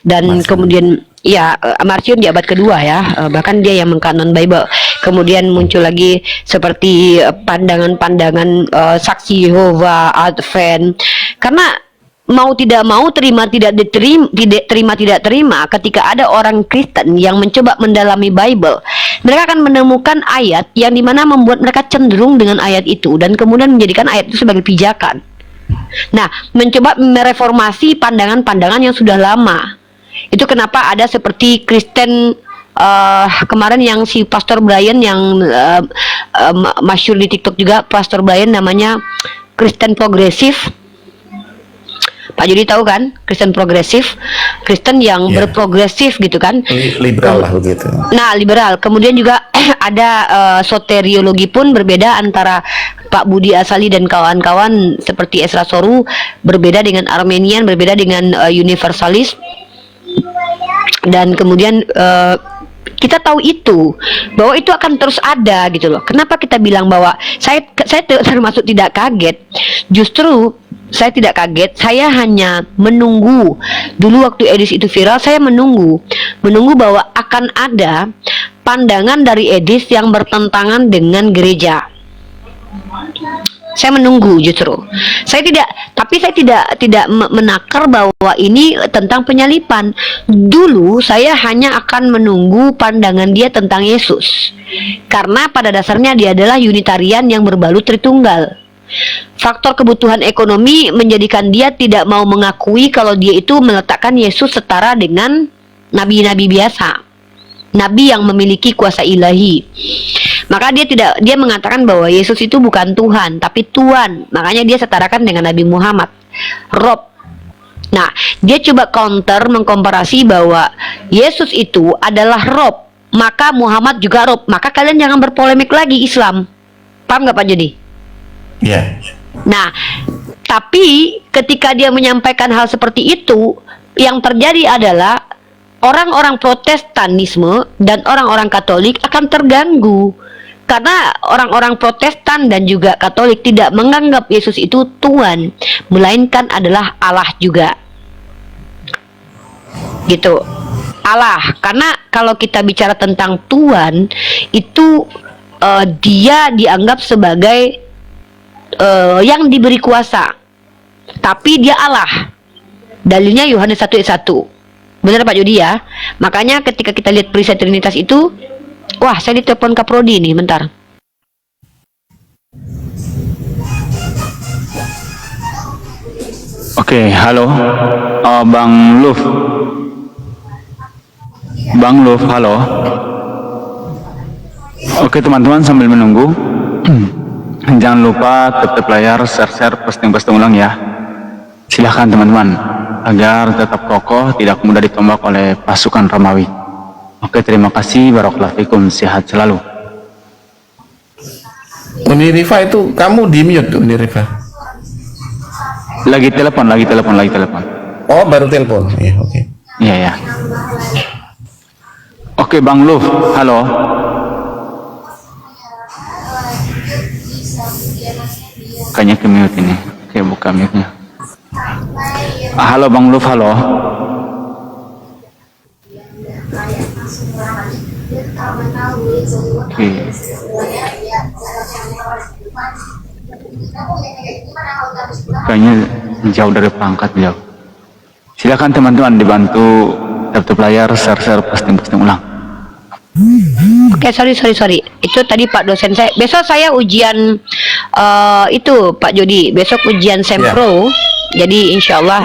dan kemudian ya, Marcion di abad kedua, ya, bahkan dia yang mengkanon Bible. Kemudian muncul lagi seperti pandangan-pandangan saksi Yehova, Advent. Karena mau tidak mau, terima tidak terima, ketika ada orang Kristen yang mencoba mendalami Bible, mereka akan menemukan ayat yang dimana membuat mereka cenderung dengan ayat itu, dan kemudian menjadikan ayat itu sebagai pijakan. Nah, mencoba mereformasi pandangan-pandangan yang sudah lama. Itu kenapa ada seperti Kristen kemarin yang si Pastor Brian yang masyhur di TikTok juga, Pastor Brian, namanya Kristen progresif. Pak Jody tahu kan, Kristen progresif, Kristen yang berprogresif gitu kan, liberal lah begitu. Nah, liberal. Kemudian juga ada soteriologi pun berbeda antara Pak Budi Asali dan kawan-kawan seperti Esra Soru, berbeda dengan Armenian, berbeda dengan universalis. Dan kemudian kita tahu itu, bahwa itu akan terus ada gitu loh. Kenapa kita bilang bahwa saya termasuk tidak kaget? Justru saya tidak kaget, saya hanya menunggu. Dulu waktu edisi itu viral, saya menunggu bahwa akan ada pandangan dari Edis yang bertentangan dengan gereja. Saya menunggu justru. Saya tidak menakar bahwa ini tentang penyalipan. Dulu saya hanya akan menunggu pandangan dia tentang Yesus. Karena pada dasarnya dia adalah Unitarian yang berbalut Tritunggal. Faktor kebutuhan ekonomi menjadikan dia tidak mau mengakui kalau dia itu meletakkan Yesus setara dengan nabi-nabi biasa, nabi yang memiliki kuasa ilahi. Maka dia mengatakan bahwa Yesus itu bukan Tuhan tapi Tuan. Makanya dia setarakan dengan Nabi Muhammad, Rob. Nah, dia coba counter, mengkomparasi bahwa Yesus itu adalah Rob, maka Muhammad juga Rob. Maka kalian jangan berpolemik lagi Islam. Paham nggak Pak Jody? Ya. Nah, tapi ketika dia menyampaikan hal seperti itu, yang terjadi adalah orang-orang Protestanisme dan orang-orang Katolik akan terganggu. Karena orang-orang Protestan dan juga Katolik tidak menganggap Yesus itu Tuhan, melainkan adalah Allah juga. Gitu. Allah. Karena kalau kita bicara tentang Tuhan, itu dia dianggap sebagai yang diberi kuasa, tapi dia Allah. Dalilnya Yohanes 1:1. Benar Pak Jody ya. Makanya ketika kita lihat periset Trinitas itu, wah saya ditelepon Kaprodi nih, bentar. Oke, halo. Bang Luf. Bang Luf, halo. Oke teman-teman, sambil menunggu, jangan lupa tetap layar, share, posting ulang ya. Silahkan teman-teman, agar tetap kokoh, tidak mudah ditombak oleh pasukan Romawi. Oke, terima kasih, barakallahu fikum, sehat selalu. Uni Rifa itu kamu di mute Uni Rifa. Lagi telepon. Oh, baru telepon. Iya, oke. Iya ya. Oke, Bang Luf, halo. Kayaknya ke mute ini. Oke, buka mute-nya. Halo Bang Luf, halo. Oke. Kayaknya jauh dari perangkat jauh. Silakan teman-teman dibantu tutup layar, share, posting ulang. Oke, sorry. Itu tadi Pak dosen saya. Besok saya ujian itu Pak Jody. Besok ujian Sempro. Jadi insya Allah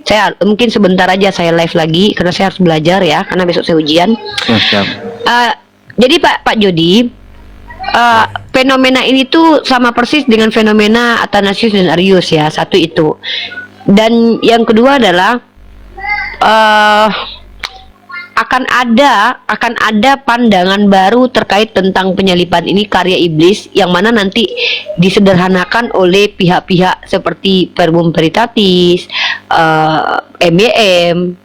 saya mungkin sebentar aja saya live lagi karena saya harus belajar ya. Karena besok saya ujian. Siap. Jadi Pak Jody, fenomena ini tuh sama persis dengan fenomena Athanasius dan Arius ya. Satu itu. Dan yang kedua adalah akan ada pandangan baru terkait tentang penyaliban ini karya iblis yang mana nanti disederhanakan oleh pihak-pihak seperti Verbum Veritatis, MYM.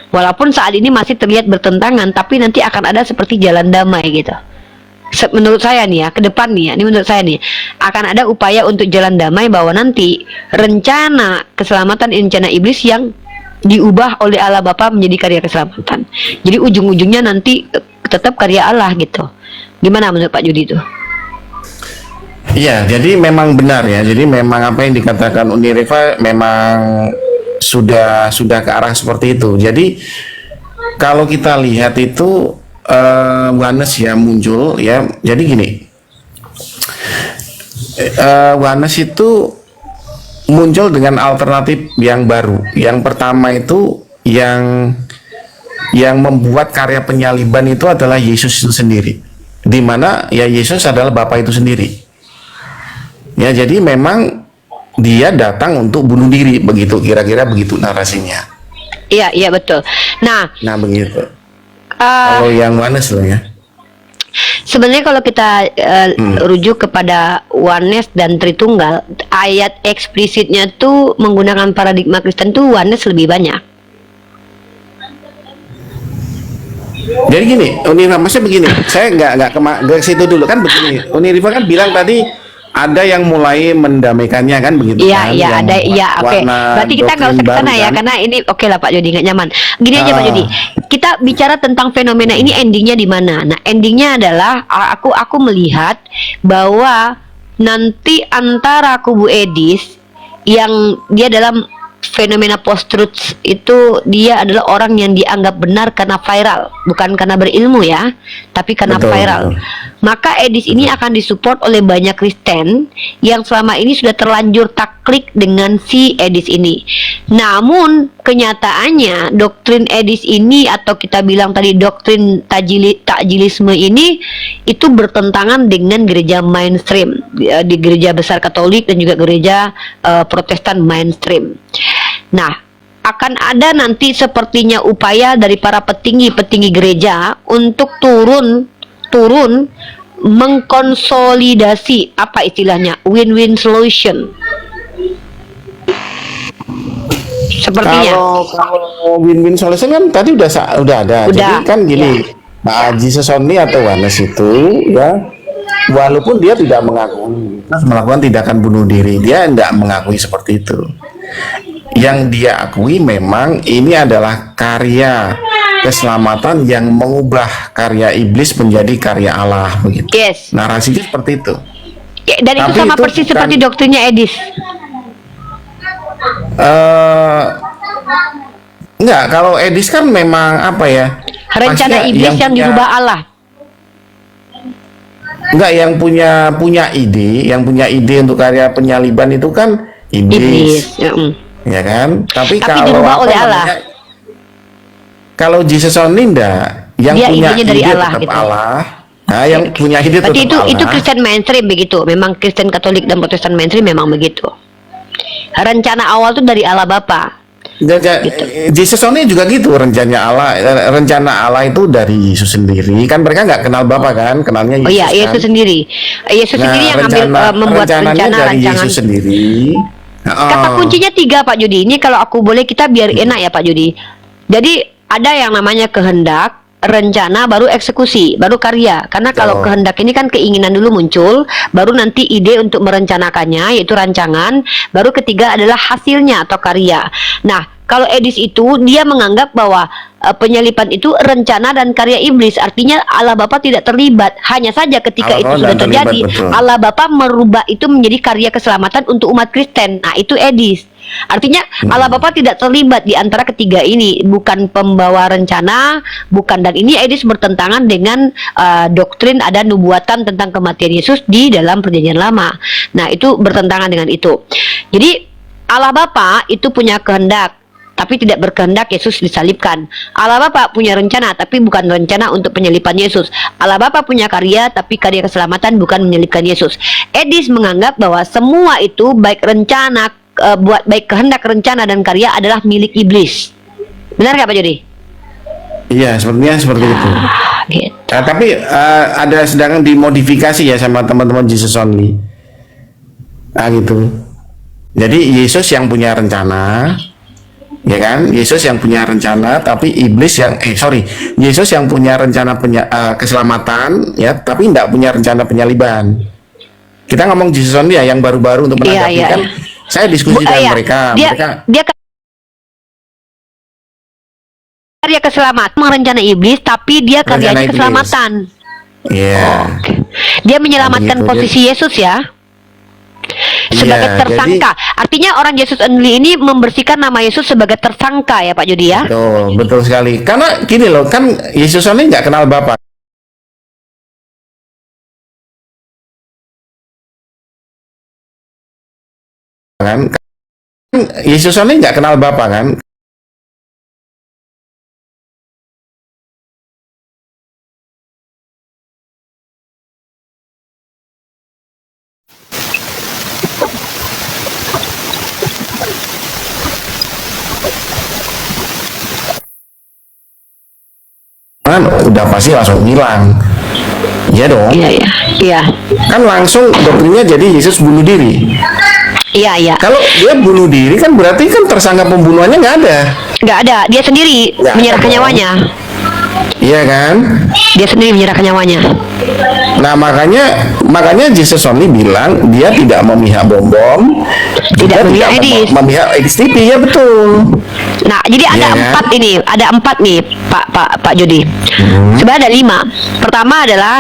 Walaupun saat ini masih terlihat bertentangan, tapi nanti akan ada seperti jalan damai gitu. Menurut saya nih ya, ke depan nih ya, ini menurut saya nih, akan ada upaya untuk jalan damai bahwa nanti rencana keselamatan rencana iblis yang diubah oleh Allah Bapa menjadi karya keselamatan. Jadi ujung-ujungnya nanti tetap karya Allah gitu. Gimana menurut Pak Jody itu? Iya, jadi memang benar ya. Jadi memang apa yang dikatakan Uni Rifa memang sudah ke arah seperti itu. Jadi kalau kita lihat itu Oneness ya muncul ya. Jadi gini, Oneness itu muncul dengan alternatif yang baru. Yang pertama itu yang membuat karya penyaliban itu adalah Yesus itu sendiri, di mana ya Yesus adalah Bapa itu sendiri. Ya, jadi memang dia datang untuk bunuh diri, begitu kira-kira begitu narasinya. Iya betul. Nah Begitu. Kalau yang Oneness loh ya. Sebenarnya kalau kita rujuk kepada Oneness dan Tritunggal, ayat eksplisitnya tuh menggunakan paradigma Kristen tuh Oneness lebih banyak. Jadi gini, Uni Rifa maksudnya begini, saya nggak ke situ dulu kan begini. Uni Rifa kan bilang tadi ada yang mulai mendamaikannya kan begitu kan? Iya ada, iya oke. Berarti kita nggak usah ke sana ya, kan? karena ini oke lah Pak Jody nggak nyaman. Gini aja Pak Jody, kita bicara tentang fenomena ini endingnya di mana? Nah endingnya adalah aku melihat bahwa nanti antara kubu Edis yang dia dalam fenomena post-truth itu dia adalah orang yang dianggap benar karena viral, bukan karena berilmu ya, tapi karena viral. Maka Edis ini akan disupport oleh banyak Kristen yang selama ini sudah terlanjur takluk dengan si Edis ini. Namun kenyataannya doktrin Edis ini atau kita bilang tadi doktrin takjilisme ini itu bertentangan dengan gereja mainstream di gereja besar Katolik dan juga gereja Protestan mainstream. Nah, akan ada nanti sepertinya upaya dari para petinggi-petinggi gereja untuk turun mengkonsolidasi apa istilahnya win-win solution. Sepertinya. Kalau win-win solution kan tadi udah ada. Jadi kan gini, Pak Haji Sesoni atau Oneness itu ya, walaupun dia tidak melakukan tindakan bunuh diri, dia tidak mengakui seperti itu. Yang dia akui memang ini adalah karya keselamatan yang mengubah karya iblis menjadi karya Allah begitu. Yes. Narasinya seperti itu. Ya, dan itu sama persis seperti doktrinnya Edis. Enggak, kalau Edis kan memang apa ya? Rencana Maksudnya iblis yang punya- dirubah Allah. Enggak, yang punya ide untuk karya penyaliban itu kan Iblis. iblis, ya kan? Tapi kalau dirubah apa oleh Allah. namanya, kalau Jesus only enggak, yang Dia punya idenya dari ide Allah, tetap gitu. Allah. Nah, yang punya ide tetap Berarti Allah. itu Kristen mainstream begitu. Memang Kristen Katolik dan Protestan mainstream memang begitu. Rencana awal tuh dari Allah Bapa. Jesus only juga gitu, rencana Allah itu dari Yesus sendiri. Kan mereka nggak kenal Bapa kan, kenalnya Yesus. Oh iya, kan? Yesus sendiri. Yesus sendiri yang membuat rencananya rencana dari rancangan. Yesus sendiri. Kata kuncinya 3 Pak Judi. Ini kalau aku boleh kita biar enak ya Pak Judi. Jadi ada yang namanya kehendak, rencana, baru eksekusi, baru karya. Karena kalau kehendak ini kan keinginan dulu muncul, baru nanti ide untuk merencanakannya, yaitu rancangan, baru ketiga adalah hasilnya atau karya. Nah, kalau Edis itu dia menganggap bahwa penyalipan itu rencana dan karya iblis, artinya Allah Bapa tidak terlibat. Hanya saja ketika Allah itu Bapa sudah tidak terlibat, terjadi, betul. Allah Bapa merubah itu menjadi karya keselamatan untuk umat Kristen. Nah, itu Edis. Artinya Allah Bapa tidak terlibat di antara ketiga ini, bukan pembawa rencana, bukan, dan ini Edis bertentangan dengan doktrin ada nubuatan tentang kematian Yesus di dalam Perjanjian Lama. Nah, itu bertentangan dengan itu. Jadi Allah Bapa itu punya kehendak, tapi tidak berkehendak Yesus disalibkan. Allah Bapa punya rencana, tapi bukan rencana untuk penyalipan Yesus. Allah Bapa punya karya, tapi karya keselamatan bukan menyalibkan Yesus. Edis menganggap bahwa semua itu baik rencana, baik kehendak, rencana, dan karya adalah milik iblis. Benar nggak Pak Jody? Iya, sepertinya seperti itu. Gitu. Nah, tapi ada sedangkan dimodifikasi ya sama teman-teman Jesus only. Nah, gitu. Jadi Yesus yang punya rencana, ya kan? Yesus yang punya rencana, tapi iblis yang Yesus yang punya rencana keselamatan, ya, tapi tidak punya rencana penyaliban. Kita ngomong Jesus only ya, yang baru-baru untuk menanggapi kan. Saya diskusi dengan mereka. Dia karya keselamatan, rencana iblis, tapi dia karyanya keselamatan. Iya. Dia menyelamatkan posisi Yesus ya. Sebagai tersangka. Artinya orang Yesus only ini membersihkan nama Yesus sebagai tersangka ya Pak Jody ya. Betul sekali. Karena gini loh, kan Yesus only nggak kenal Bapa. Kan Yesus only nggak kenal Bapa kan. Kan udah pasti langsung hilang. Iya dong. Iya. Kan langsung doktrinnya jadi Yesus bunuh diri. Iya. Kalau dia bunuh diri kan berarti kan tersangka pembunuhannya nggak ada. Nggak ada. Dia sendiri menyerahkan nyawanya. Iya kan? Dia sendiri menyerahkan nyawanya. Nah, makanya Jesus only bilang dia tidak memihak bom-bom, tidak memihak XTP, ya betul. Nah, jadi ada empat nih Pak Jody. Sebenarnya ada 5. Pertama adalah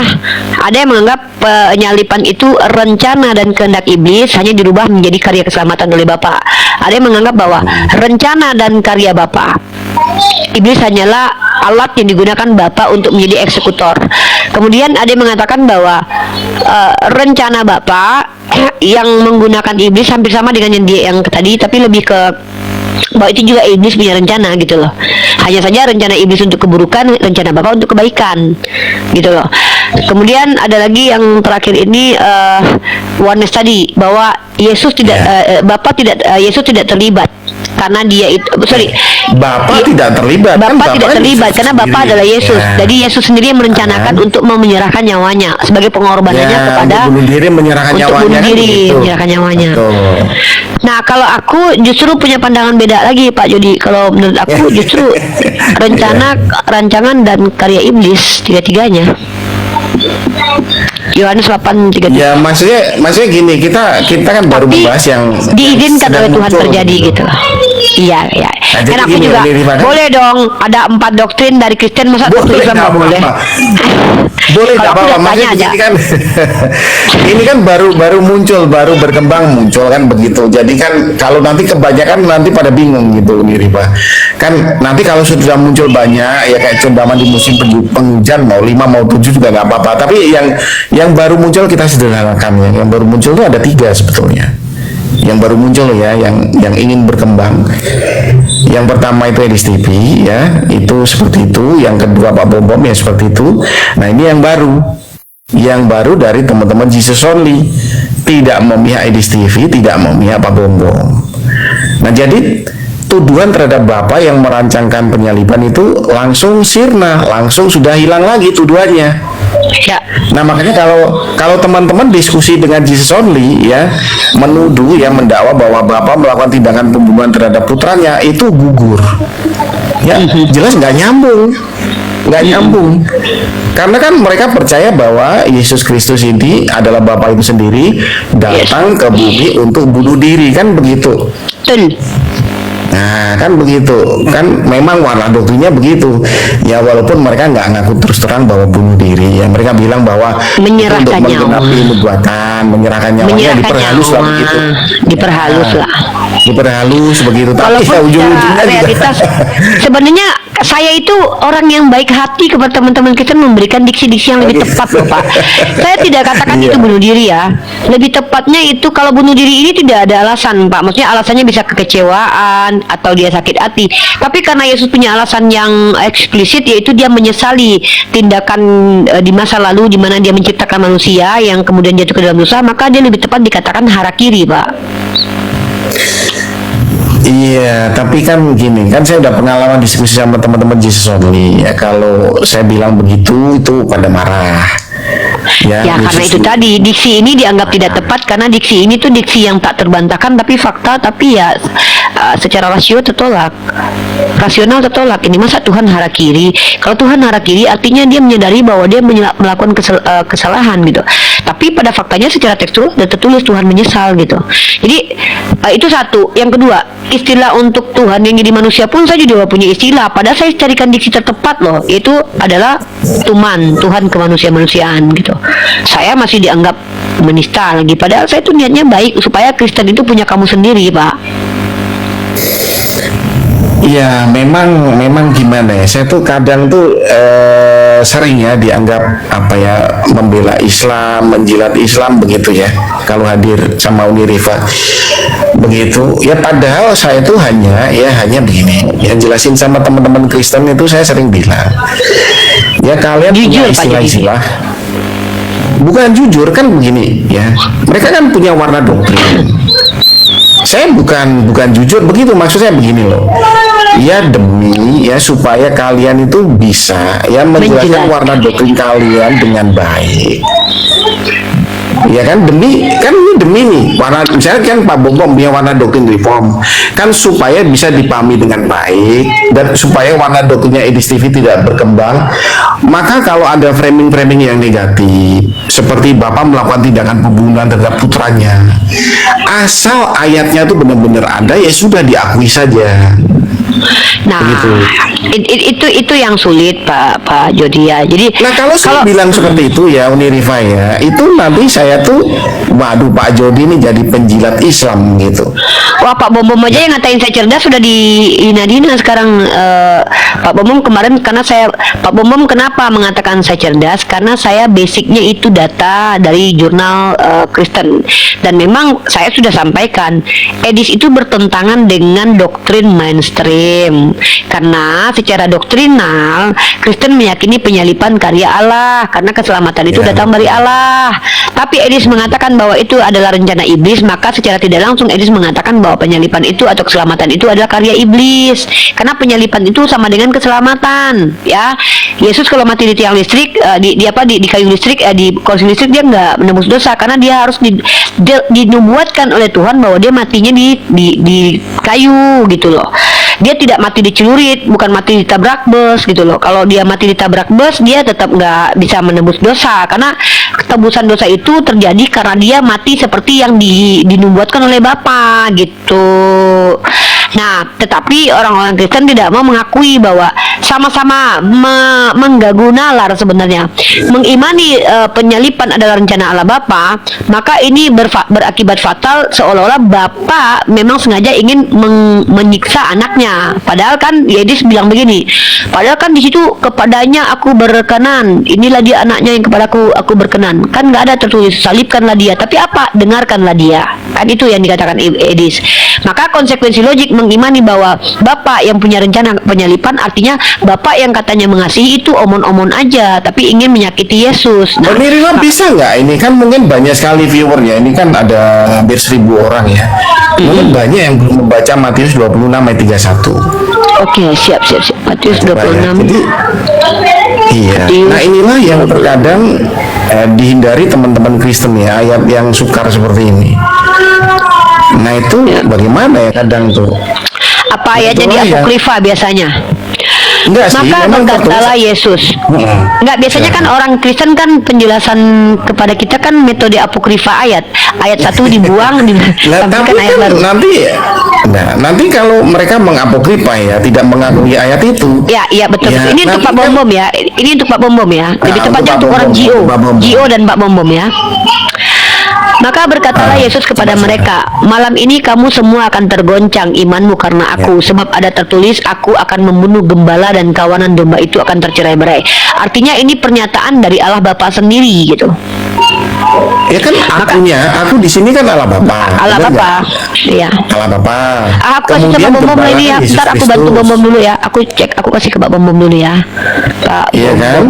ada yang menganggap penyalipan itu rencana dan kehendak iblis hanya dirubah menjadi karya keselamatan oleh Bapa. Ada yang menganggap bahwa rencana dan karya Bapa, iblis hanyalah alat yang digunakan Bapa untuk menjadi eksekutor. Kemudian ada yang mengatakan bahwa rencana Bapa yang menggunakan iblis hampir sama dengan yang tadi, tapi lebih ke bahwa itu juga iblis punya rencana gitu loh. Hanya saja rencana iblis untuk keburukan, rencana Bapa untuk kebaikan gitu loh. Kemudian ada lagi yang terakhir ini oneness tadi, bahwa Yesus tidak Yesus tidak terlibat karena dia itu Bapa tidak terlibat. Bapa tidak terlibat karena Bapa adalah Yesus. Jadi Yesus sendiri yang merencanakan untuk menyerahkan nyawanya sebagai pengorbanannya kepada untuk bunuh diri, menyerahkan nyawanya. Menyerahkan nyawanya. Nah, kalau aku justru punya pandangan beda lagi Pak Jody. Kalau menurut aku justru rencana, rancangan, dan karya iblis tiga-tiganya. Yohanes 8:3. Ya, maksudnya gini, kita kan baru membahas yang diizinkan oleh Tuhan terjadi gitu. Iya. Nah, Kan jadi aku gini, juga Nirifah, kan? boleh dong. Ada 4 doktrin dari Kristen, masa satu Boleh, Islam nggak nggak boleh? apa-apa. Boleh, nggak Kalau aku apa-apa. udah Maksudnya tanya aja. begini kan, ini kan baru muncul, baru berkembang muncul kan begitu. Jadi kan kalau nanti kebanyakan nanti pada bingung gitu Nirifah. Kan nanti kalau sudah muncul banyak ya kayak contohnya di musim penghujan mau 5 mau 7 juga nggak apa-apa. Tapi yang baru muncul kita sederhanakan ya. Yang baru muncul itu ada 3 sebetulnya. Yang baru muncul ya, yang ingin berkembang. Yang pertama itu Edis TV ya, itu seperti itu. Yang kedua Pak Bom ya seperti itu. Nah ini yang baru dari teman-teman Jesus Only, tidak memihak Edis TV, tidak memihak Pak Bom. Nah jadi tuduhan terhadap Bapak yang merancangkan penyaliban itu langsung sirna, langsung sudah hilang lagi tuduhannya. Ya. Nah makanya kalau teman-teman diskusi dengan Jesus Only ya, menuduh ya, mendakwa bahwa Bapak melakukan tindakan pembunuhan terhadap putranya, itu gugur ya, jelas nggak nyambung. Karena kan mereka percaya bahwa Yesus Kristus ini adalah Bapa itu sendiri datang ke bumi untuk bunuh diri, kan begitu. Betul. Nah kan begitu, kan memang warna doktrinnya begitu ya, walaupun mereka nggak ngaku terus terang bahwa bunuh diri ya, mereka bilang bahwa Menyerahkan itu untuk nyawa. menggenapi nubuatan, menyerahkan nyawanya, diperhalus lah begitu. Diperhalus lah. Diperhalus begitu, tapi Walaupun ya ujung-ujungnya secara juga realitas sebenarnya saya itu orang yang baik hati kepada teman-teman kita, memberikan diksi-diksi yang lebih tepat loh Pak. Saya tidak katakan Iya. itu bunuh diri ya. Lebih tepatnya itu kalau bunuh diri ini tidak ada alasan Pak. Maksudnya alasannya bisa kekecewaan atau dia sakit hati. Tapi karena Yesus punya alasan yang eksplisit, yaitu dia menyesali tindakan di masa lalu di mana dia menciptakan manusia yang kemudian jatuh ke dalam dosa, maka dia lebih tepat dikatakan harakiri Pak. Iya, tapi kan gini, kan saya udah pengalaman diskusi sama teman-teman Jesus Only ya, kalau saya bilang begitu itu pada marah. Ya, Karena itu tadi diksi ini dianggap tidak tepat karena diksi ini tuh diksi yang tak terbantahkan tapi fakta, tapi ya secara rasional tertolak. Ini masa Tuhan harakiri? Kalau Tuhan harakiri artinya dia menyadari bahwa dia melakukan kesalahan gitu. Tapi pada faktanya secara tekstual sudah tertulis Tuhan menyesal gitu. Jadi itu satu. Yang kedua, istilah untuk Tuhan yang jadi manusia pun saya juga punya istilah. Padahal saya carikan diksi tertepat loh. Itu adalah Tuhan kemanusia-manusiaan gitu. Saya masih dianggap menista lagi. Padahal saya tuh niatnya baik supaya Kristen itu punya kamu sendiri, Pak. Iya, memang gimana ya? Saya tuh kadang tuh sering ya dianggap apa ya, membela Islam, menjilat Islam begitu ya. Kalau hadir sama Unirifa begitu ya, padahal saya tuh hanya begini, yang jelasin sama teman-teman Kristen itu saya sering bilang ya, kalian punya Jujur, Pak Jadi. istilah-istilah. Bukan jujur kan begini ya. Mereka kan punya warna doktrin. Saya bukan jujur begitu, maksud saya begini loh. Ya demi ya supaya kalian itu bisa ya menjelaskan warna doktrin kalian dengan baik. Ya kan demi nih warna, misalnya kan Pak Bom punya warna doktrin reform kan supaya bisa dipahami dengan baik dan supaya warna doktrinnya Edis TV tidak berkembang. Maka kalau ada framing yang negatif seperti Bapak melakukan tindakan pembunuhan terhadap putranya, asal ayatnya itu benar-benar ada ya sudah diakui saja. Nah, itu yang sulit Pak Jody ya. Jadi kalau saya bilang seperti itu ya Unirifa ya, itu nanti saya tuh waduh Pak Jody ini jadi penjilat Islam gitu. Wah, Pak Bom aja yang ngatain saya cerdas sudah dihina sekarang. Pak Bom kemarin Pak Bom kenapa mengatakan saya cerdas? Karena saya basicnya itu data dari jurnal Kristen, dan memang saya sudah sampaikan Edis itu bertentangan dengan doktrin mainstream. Karena secara doktrinal Kristen meyakini penyalipan karya Allah karena keselamatan itu datang dari Allah. Tapi Edis mengatakan bahwa itu adalah rencana iblis, maka secara tidak langsung Edis mengatakan bahwa penyalipan itu atau keselamatan itu adalah karya iblis. Karena penyalipan itu sama dengan keselamatan, ya. Yesus kalau mati di tiang listrik, di kayu listrik, di kursi listrik, dia nggak menembus dosa karena dia harus dinubuatkan oleh Tuhan bahwa dia matinya di kayu gitu loh. Dia tidak mati di celurit, bukan mati ditabrak bus gitu loh. Kalau dia mati ditabrak bus, dia tetap nggak bisa menembus dosa karena tebusan dosa itu terjadi karena dia mati seperti yang dinubuatkan oleh Bapa gitu. Nah, tetapi orang-orang Kristen tidak mau mengakui bahwa sama-sama mengganggu nalar sebenarnya. Mengimani penyalipan adalah rencana Allah Bapa, maka ini berakibat fatal seolah-olah Bapa memang sengaja ingin menyiksa anaknya. Padahal kan Yesus bilang begini, padahal kan di situ kepadanya aku berkenan, inilah dia anaknya yang kepadaku aku berkenan. Kan nggak ada tertulis salibkanlah dia, tapi apa? Dengarkanlah dia. Kan itu yang dikatakan Edis. Maka konsekuensi logik mengimani bahwa Bapak yang punya rencana penyalipan, artinya Bapak yang katanya mengasihi itu omon-omon aja, tapi ingin menyakiti Yesus. Nah, Pemirsa bisa nggak? Ini kan mungkin banyak sekali viewernya. Ini kan ada hampir 1.000 orang ya. Mungkin banyak yang belum membaca Matius 26 ayat 31. Oke, siap. Matius 26. Jadi, iya. Nah inilah yang terkadang dihindari teman-teman Kristen ya, ayat yang sukar seperti ini. Nah itu bagaimana ya kadang tuh? Apa ayatnya di Apokrifa biasanya? Enggak sih, Maka memang berkatalah Yesus. Enggak, biasanya kan orang Kristen kan penjelasan kepada kita kan metode Apokrifa ayat 1 dibuang tapi ayat kan baru. nanti kalau mereka mengapokrifa ya, tidak mengakui ayat itu. Iya betul. Ya, Ini untuk Pak Bom ya. Ini untuk Pak Bom ya. Lebih tepatnya untuk orang Gio dan Pak Bom ya. Maka berkatalah Yesus kepada mereka, malam ini kamu semua akan tergoncang imanmu karena aku, sebab ada tertulis, aku akan membunuh gembala dan kawanan domba itu akan tercerai-berai. Artinya ini pernyataan dari Allah Bapa sendiri gitu. Ya kan aku di sini kan Allah Bapa. Allah Bapa. Iya. Allah Bapa. Aku kasih ke Pak Bom ini ya. Bentar aku bantu Bom dulu ya. Aku kasih ke Pak Bom dulu ya. Pak. Iya kan?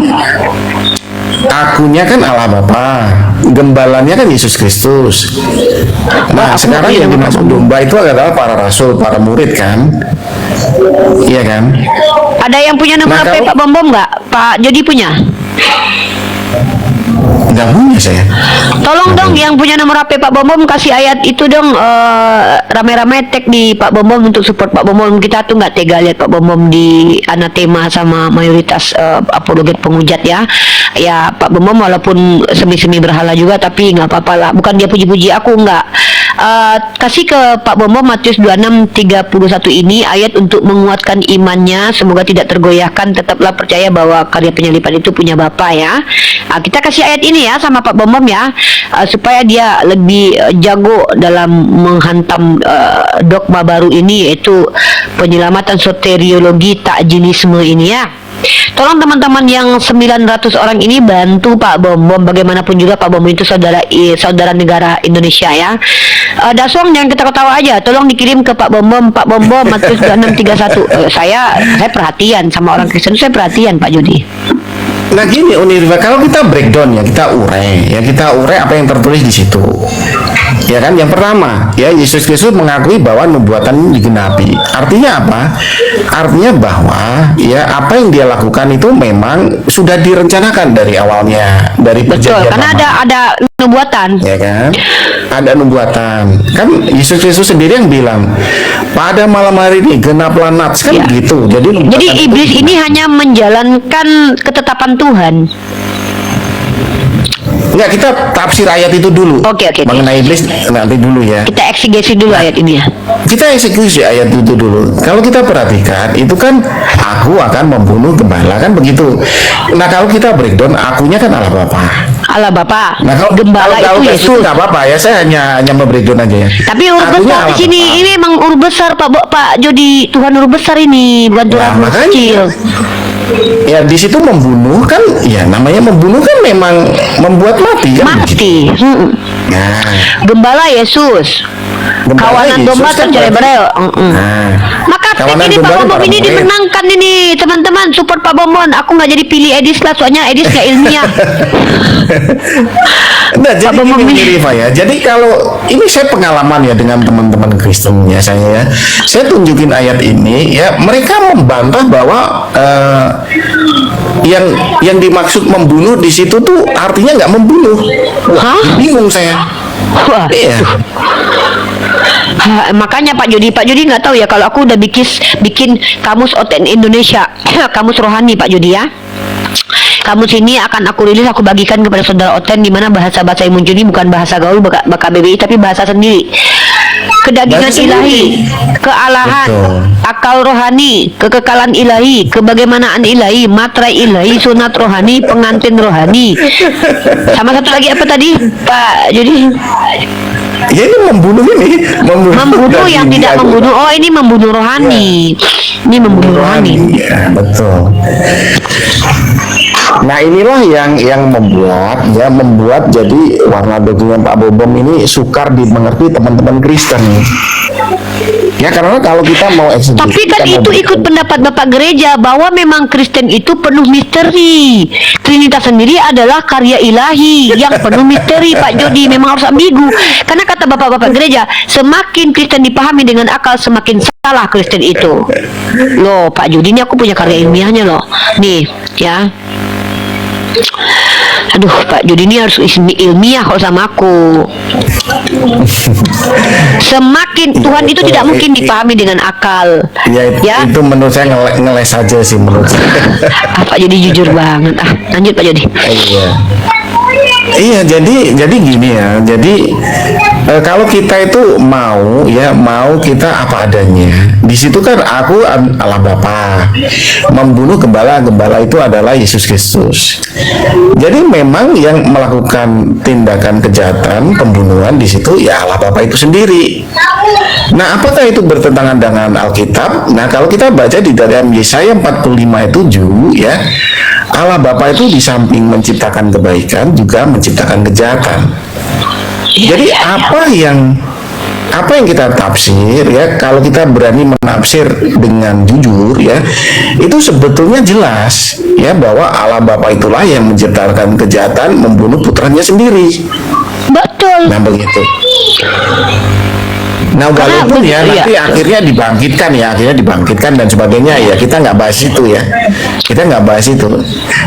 Akunya kan Allah Bapa, gembalanya kan Yesus Kristus. Nah, sekarang yang dimaksud domba itu adalah para rasul, para murid kan? Iya kan? Ada yang punya nomor HP Pak Bom nggak? Pak Jody punya? Nggak punya saya. Tolong dong yang punya nomor HP Pak Bom kasih ayat itu dong, rame-rame tag di Pak Bom untuk support Pak Bom. Kita tuh nggak tega lihat Pak Bom di anatema sama mayoritas apologet penghujat ya. Ya Pak Bom walaupun semi-semi berhala juga tapi nggak apa-apa lah. Bukan dia puji-puji aku, nggak. Kasih ke Pak Bom Matius 26:31 ini ayat untuk menguatkan imannya, semoga tidak tergoyahkan, tetaplah percaya bahwa karya penyalipan itu punya Bapa ya. Kita kasih ayat ini ya sama Pak Bom ya, supaya dia lebih jago dalam menghantam dogma baru ini, yaitu penyelamatan soteriologi takjilisme ini ya. Tolong teman-teman yang 900 orang ini bantu Pak Bom. Bagaimanapun juga Pak Bom itu saudara negara Indonesia ya. Dasong jangan kita ketawa aja. Tolong dikirim ke Pak Bom Matius 26:31. Saya perhatian sama orang Kristen, saya perhatian Pak Jody. Nah gini Unirva, kalau kita breakdown ya, kita urai apa yang tertulis di situ. Ya kan, yang pertama ya, Yesus Kristus mengakui bahwa nubuatan ini digenapi. Artinya apa? Artinya bahwa ya apa yang dia lakukan itu memang sudah direncanakan dari awalnya, dari perjanjian. Betul, karena ada nubuatan. Ya kan? Ada nubuatan. Kan Yesus Kristus sendiri yang bilang, pada malam hari ini genaplah nats kan ya. Gitu. Jadi iblis ini hanya menjalankan ketetapan Tuhan. Enggak, kita tafsir ayat itu dulu. Oke. Mengenai iblis nanti dulu ya. Kita eksegesi dulu ayat ini ya. Kita eksekusi ayat itu dulu. Kalau kita perhatikan, itu kan aku akan membunuh gembala kan begitu. Nah kalau kita breakdown, akunya kan Allah Bapa. Allah Bapa. Nah kalau gembala kalau itu Yesus. Nggak apa-apa ya, saya hanya membreakdown aja ya. Tapi huruf besar di sini, ini memang huruf besar Pak Jody. Tuhan huruf besar ini, bukan Tuhan huruf kecil. Ya di situ membunuh kan, ya namanya membunuh kan memang membuat mati kan. Mati. Nah, gembala Yesus. Kawanan domba tercerai-berai. Maka ini Pak Bom ini dimenangkan ini teman-teman, support Pak Bom. Aku nggak jadi pilih Edis lah, soalnya Edis nggak ilmiah. Nah jadi ini Riva ya. Jadi kalau ini saya pengalaman ya dengan teman-teman Kristen ya, saya tunjukin ayat ini ya, mereka membantah bahwa yang dimaksud membunuh di situ tuh artinya nggak membunuh. Wah, bingung saya. Wah, iya. Makanya Pak Jody nggak tahu ya, kalau aku udah bikin kamus OTN Indonesia, kamus rohani Pak Jody ya. Kamus ini akan aku rilis, aku bagikan kepada saudara OTN, di mana bahasa-bahasa yang muncul ini bukan bahasa gaul BKBBI tapi bahasa sendiri. kedagingan Baca ilahi, sendiri. kealahan, Betul. akal rohani, kekekalan ilahi, kebagaimanaan ilahi, materai ilahi, sunat rohani, pengantin rohani. Sama satu lagi apa tadi, Pak Jody? Ya ini membunuh Membunuh yang daging tidak dia. membunuh. Oh, ini membunuh rohani. Ini membunuh rohani. Ya, betul. Nah inilah yang membuat jadi warna dokumen Pak Bobom ini sukar dimengerti teman-teman Kristen. Ya karena kalau kita mau eksekusi, Tapi kan itu ikut pendapat Bapak Gereja bahwa memang Kristen itu penuh misteri. Trinitas sendiri adalah karya ilahi yang penuh misteri, Pak Jody. Memang harus ambigu. Karena kata Bapak-Bapak Gereja, semakin Kristen dipahami dengan akal, semakin salah Kristen itu. Loh, Pak Jody, ini aku punya karya ilmiahnya loh. Nih, ya. Aduh, Pak Jody ini harus ilmiah kalau sama aku. Semakin Tuhan itu tidak mungkin dipahami dengan akal. ya, itu menurut saya ngeles aja sih menurut saya. Pak Jody jujur banget. Lanjut Pak Jody. Iya, jadi gini ya. Jadi kalau kita itu mau kita apa adanya. Di situ kan aku Allah Bapa. Membunuh gembala itu adalah Yesus Kristus. Jadi memang yang melakukan tindakan kejahatan, pembunuhan di situ ya Allah Bapa itu sendiri. Nah, apakah itu bertentangan dengan Alkitab? Nah, kalau kita baca di dalam Yesaya 45:7 ya, Allah Bapa itu di samping menciptakan kebaikan juga menciptakan kejahatan. Jadi apa yang kita tafsir ya, kalau kita berani menafsir dengan jujur ya, itu sebetulnya jelas ya bahwa Allah Bapa itulah yang menciptakan kejahatan, membunuh putranya sendiri. Betul. Nah begitu. Nah walaupun ya nanti akhirnya dibangkitkan dan sebagainya ya, kita nggak bahas itu ya,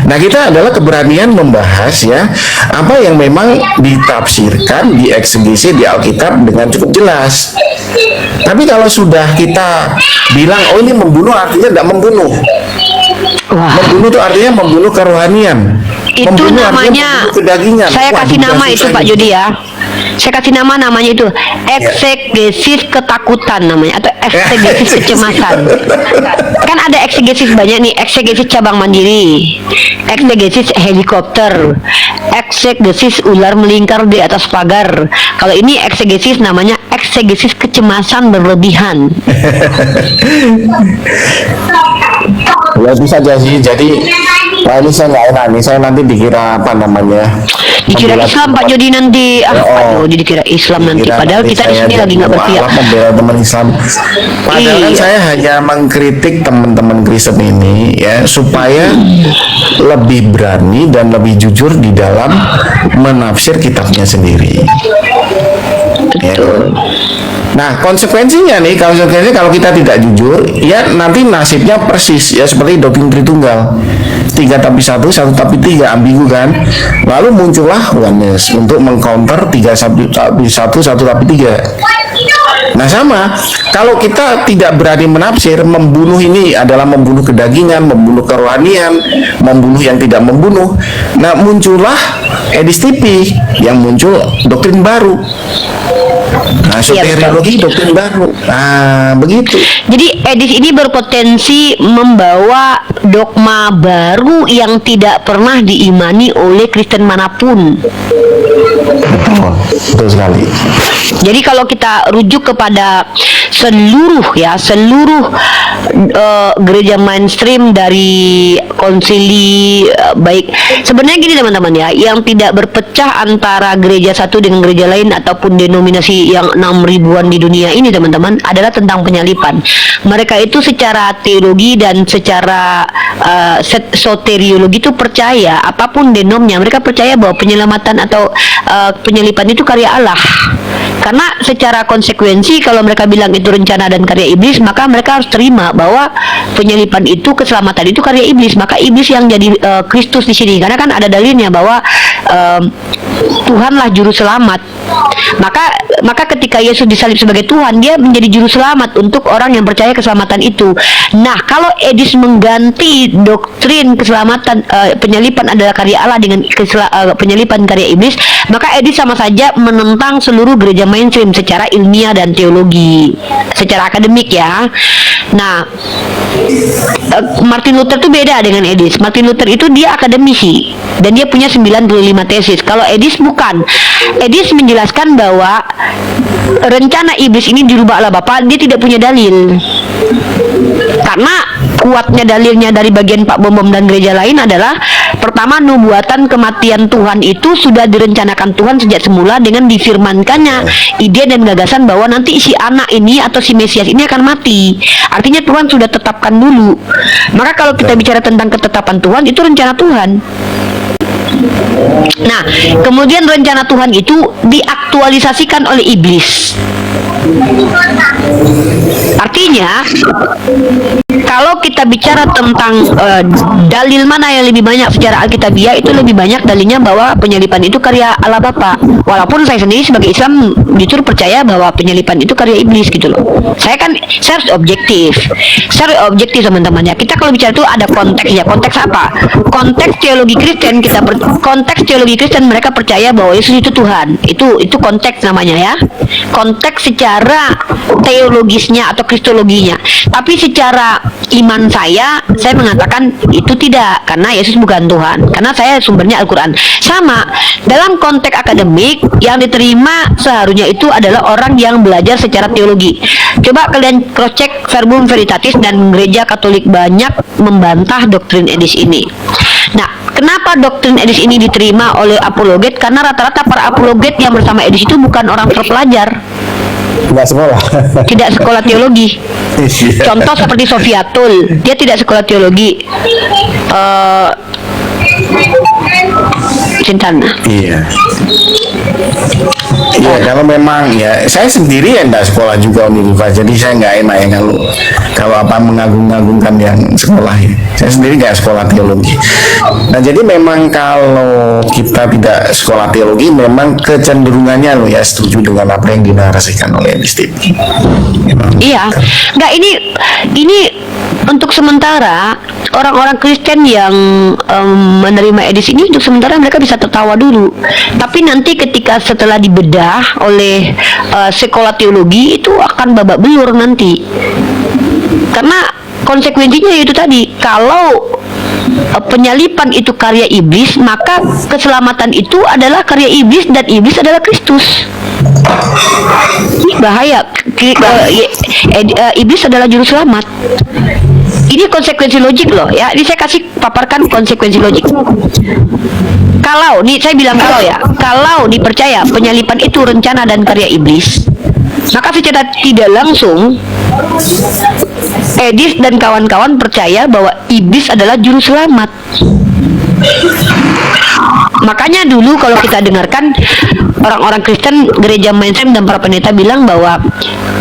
Nah kita adalah keberanian membahas ya apa yang memang ditafsirkan, dieksegesi di Alkitab dengan cukup jelas. Tapi kalau sudah kita bilang oh ini membunuh artinya tidak membunuh. Membunuh itu artinya membunuh kerohanian. Itu Membunuh namanya, kedagingan. saya kasih nama itu Pak Jody ya. Saya kasih namanya itu eksegesis ketakutan namanya, atau eksegesis kecemasan. Kan ada eksegesis banyak nih, eksegesis cabang mandiri, eksegesis helikopter, eksegesis ular melingkar di atas pagar. Kalau ini eksegesis namanya eksegesis kecemasan berlebihan. Ya bisa aja sih. Jadi ini saya nggak enak nih. Saya nanti dikira apa namanya? Dikira Islam Pak Jody nanti. Pak Jody dikira Islam nanti. Padahal kita di sini lagi nggak berpihak. Membela teman Islam. Padahal kan saya hanya mengkritik teman-teman Kristen ini ya supaya lebih berani dan lebih jujur di dalam menafsir kitabnya sendiri. Betul. Nah konsekuensinya kalau kita tidak jujur ya nanti nasibnya persis ya seperti doktrin Tritunggal, 3 tapi 1, 1 tapi 3, ambigu kan. Lalu muncullah oneness untuk mengcounter 3 tapi 1, 1 tapi 3. Nah sama, kalau kita tidak berani menafsir, membunuh ini adalah membunuh kedagingan, membunuh kerohanian, membunuh yang tidak membunuh. Nah muncullah edistipi yang muncul doktrin baru. Nah, soteriologi doktrin baru. Nah, begitu. Jadi edis ini berpotensi membawa dogma baru yang tidak pernah diimani oleh Kristen manapun. Betul sekali. Jadi kalau kita rujuk kepada seluruh gereja mainstream dari konsili baik, sebenarnya gini teman-teman ya, yang tidak berpecah antara gereja satu dengan gereja lain ataupun denominasi yang 6.000-an di dunia ini teman-teman adalah tentang penyalipan. Mereka itu secara teologi dan secara soteriologi itu percaya apapun denomnya, mereka percaya bahwa penyelamatan atau penyalipan itu karya Allah. Karena secara konsekuensi kalau mereka bilang itu rencana dan karya iblis, maka mereka harus terima bahwa penyalipan itu, keselamatan itu karya iblis. Maka iblis yang jadi Kristus di sini. Karena kan ada dalilnya bahwa Tuhanlah juru selamat. Maka ketika Yesus disalib sebagai Tuhan, dia menjadi juru selamat untuk orang yang percaya keselamatan itu. Nah, kalau Edis mengganti doktrin keselamatan penyalipan adalah karya Allah dengan penyalipan karya iblis, maka Edis sama saja menentang seluruh gereja mainstream secara ilmiah dan teologi, secara akademik ya. Nah, Martin Luther itu beda dengan Edis. Martin Luther itu dia akademisi dan dia punya 95 tesis. Kalau Edis bukan. Edis menjelaskan bahwa rencana iblis ini dirubah Allah Bapa, dia tidak punya dalil. Karena kuatnya dalilnya dari bagian Pak Bom dan gereja lain adalah, pertama, nubuatan kematian Tuhan itu sudah direncanakan Tuhan sejak semula dengan difirmankannya ide dan gagasan bahwa nanti si anak ini atau si Mesias ini akan mati. Artinya Tuhan sudah tetapkan dulu. Maka kalau kita bicara tentang ketetapan Tuhan, itu rencana Tuhan. Nah, kemudian rencana Tuhan itu diaktualisasikan oleh iblis. Artinya, kalau kita bicara tentang dalil mana yang lebih banyak secara alkitabiah, itu lebih banyak dalilnya bahwa penyalipan itu karya Allah Bapa. Walaupun saya sendiri sebagai Islam justru percaya bahwa penyalipan itu karya iblis gitu loh. Saya harus objektif. Saya harus objektif teman-teman ya. Kita kalau bicara itu ada konteksnya. Konteks apa? Konteks teologi Kristen konteks teologi Kristen mereka percaya bahwa Yesus itu Tuhan. Itu konteks namanya ya. Konteks secara teologisnya atau kristologinya. Tapi secara iman saya mengatakan itu tidak, karena Yesus bukan Tuhan, karena saya sumbernya Al-Quran. Sama, dalam konteks akademik yang diterima seharusnya itu adalah orang yang belajar secara teologi. Coba kalian cross check Verbum Veritatis, dan gereja Katolik banyak membantah doktrin Edis ini. Nah, kenapa doktrin Edis ini diterima oleh apologet? Karena rata-rata para apologet yang bersama Edis itu bukan orang terpelajar, tidak sekolah teologi. Contoh seperti Sofiatul, dia tidak sekolah teologi. Cintana. Iya. Iya, kalau memang ya saya sendiri yang enggak sekolah juga Universitas, jadi saya nggak enak ya kalau apa mengagung-agungkan yang sekolah ya. Saya sendiri nggak sekolah teologi. Nah, jadi memang kalau kita tidak sekolah teologi, memang kecenderungannya lo ya setuju dengan apa yang dinarasikan oleh Edis. Iya, nggak, ini untuk sementara orang-orang Kristen yang menerima Edis ini, untuk sementara mereka bisa tertawa dulu. Tapi nanti ketika setelah dibedah oleh sekolah teologi, itu akan babak belur nanti. Karena konsekuensinya itu tadi, kalau penyalipan itu karya iblis, maka keselamatan itu adalah karya iblis dan iblis adalah Kristus. Ini bahaya. Iblis adalah juru selamat. Ini konsekuensi logik loh ya. Ini saya kasih paparkan konsekuensi logik. Kalau nih saya bilang kalau dipercaya penyalipan itu rencana dan karya iblis, maka secara tidak langsung Edis dan kawan-kawan percaya bahwa iblis adalah juru selamat. Makanya dulu kalau kita dengarkan orang-orang Kristen, gereja mainstream dan para pendeta bilang bahwa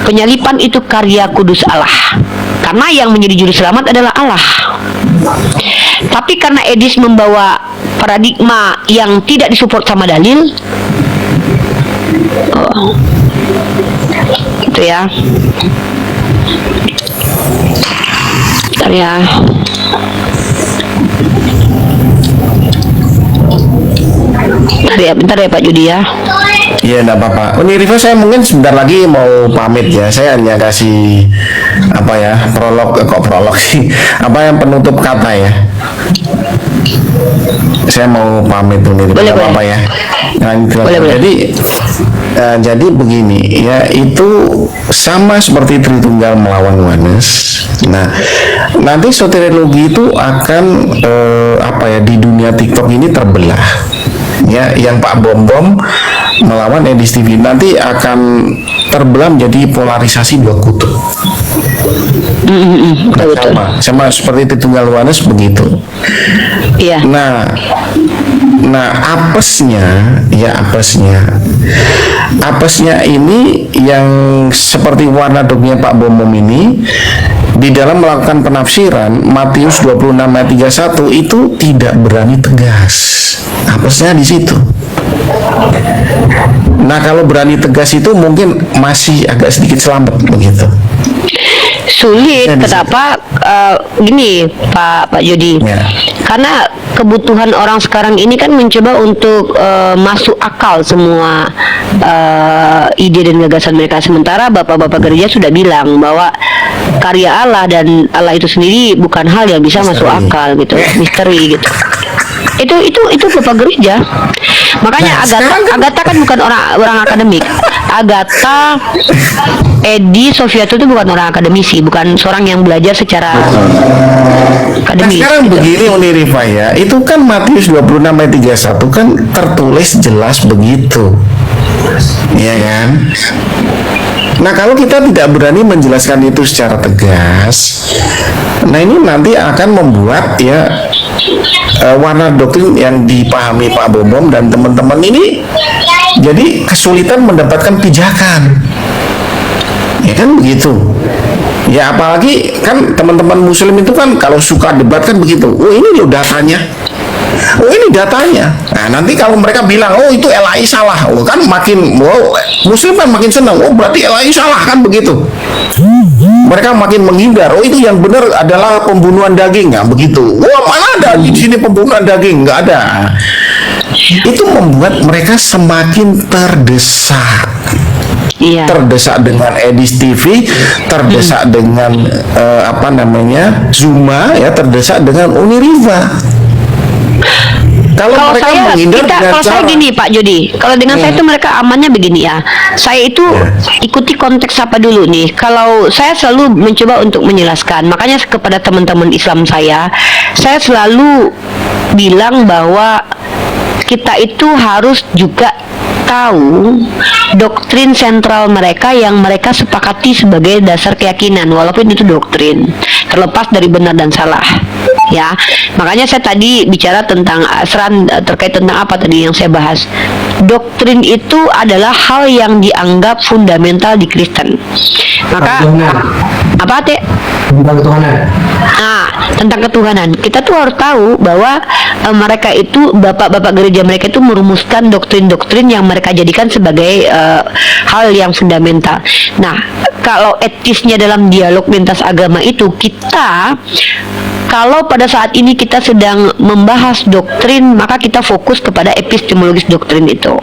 penyalipan itu karya kudus Allah, karena yang menjadi juru selamat adalah Allah. Tapi karena Edis membawa paradigma yang tidak disupport sama dalil, itu ya. Bentar ya. Bentar ya Pak Judi ya. Iya, enggak apa-apa. Ini Riva, saya mungkin sebentar lagi mau pamit ya. Saya hanya kasih prolog sih. Apa yang penutup kata ya. Saya mau pamit dulu, boleh, apa ya. Nah, boleh. Jadi begini ya, itu sama seperti Tritunggal melawan Yohanes. Nah, nanti soteriologi itu akan di dunia TikTok ini terbelah. Ya, yang Pak Bom melawan Edis TV nanti akan terbelah menjadi polarisasi dua kutub. Sama seperti Tritunggal Yohanes begitu. Iya. Nah, apesnya ini yang seperti warna dognya Pak Bom ini, di dalam melakukan penafsiran Matius 26 ayat 31 itu tidak berani tegas. Apesnya di situ. Nah kalau berani tegas itu mungkin masih agak sedikit selamat begitu. Sulit. Ya, bisa. Kenapa? Gini Pak Jody, Ya. karena kebutuhan orang sekarang ini kan mencoba untuk masuk akal semua ide dan gagasan mereka, sementara bapak-bapak gereja sudah bilang bahwa karya Allah dan Allah itu sendiri bukan hal yang bisa masuk akal gitu, misteri gitu. Itu bapak gereja. Makanya Agatha kan bukan orang akademik. Agatha, Edi, Sofiato itu bukan orang akademisi, bukan seorang yang belajar secara Nah akademis. sekarang gitu. begini Uni Rifa ya, itu kan Matius 26 ayat 31 kan tertulis jelas begitu. Iya kan? Nah kalau kita tidak berani menjelaskan itu secara tegas, nah ini nanti akan membuat ya warna doktrin yang dipahami Pak Bom dan teman-teman ini jadi kesulitan mendapatkan pijakan. Ya kan begitu. Ya apalagi kan teman-teman muslim itu kan kalau suka debat kan begitu. Oh ini loh datanya. Oh ini datanya. Nah nanti kalau mereka bilang oh itu LAI salah, oh kan makin muslim kan makin senang. Oh berarti LAI salah kan begitu. Mereka makin menghindar. Oh itu yang benar adalah pembunuhan daging, nggak begitu. Wah mana ada di sini pembunuhan daging, nggak ada. Itu membuat mereka semakin terdesak. Iya. Terdesak dengan Edis TV, terdesak dengan Zuma, ya terdesak dengan Uni Rifa. Kalau mereka saya menghindar dengan kalau saya cara gini Pak Jody, kalau dengan saya itu mereka amannya begini ya. Saya itu ikuti konteks apa dulu nih. Kalau saya selalu mencoba untuk menjelaskan, makanya kepada teman-teman Islam saya selalu bilang bahwa kita itu harus juga tahu doktrin sentral mereka yang mereka sepakati sebagai dasar keyakinan, walaupun itu doktrin terlepas dari benar dan salah ya. Makanya saya tadi bicara tentang asran, terkait tentang apa tadi yang saya bahas. Doktrin itu adalah hal yang dianggap fundamental di Kristen. Maka apa teh? Tentang ketuhanan. Nah, tentang ketuhanan. Kita tuh harus tahu bahwa mereka itu, bapak-bapak gereja mereka itu merumuskan doktrin-doktrin yang mereka jadikan sebagai hal yang fundamental. Nah, kalau etisnya dalam dialog lintas agama itu, kita kalau pada saat ini kita sedang membahas doktrin, maka kita fokus kepada epistemologis doktrin itu.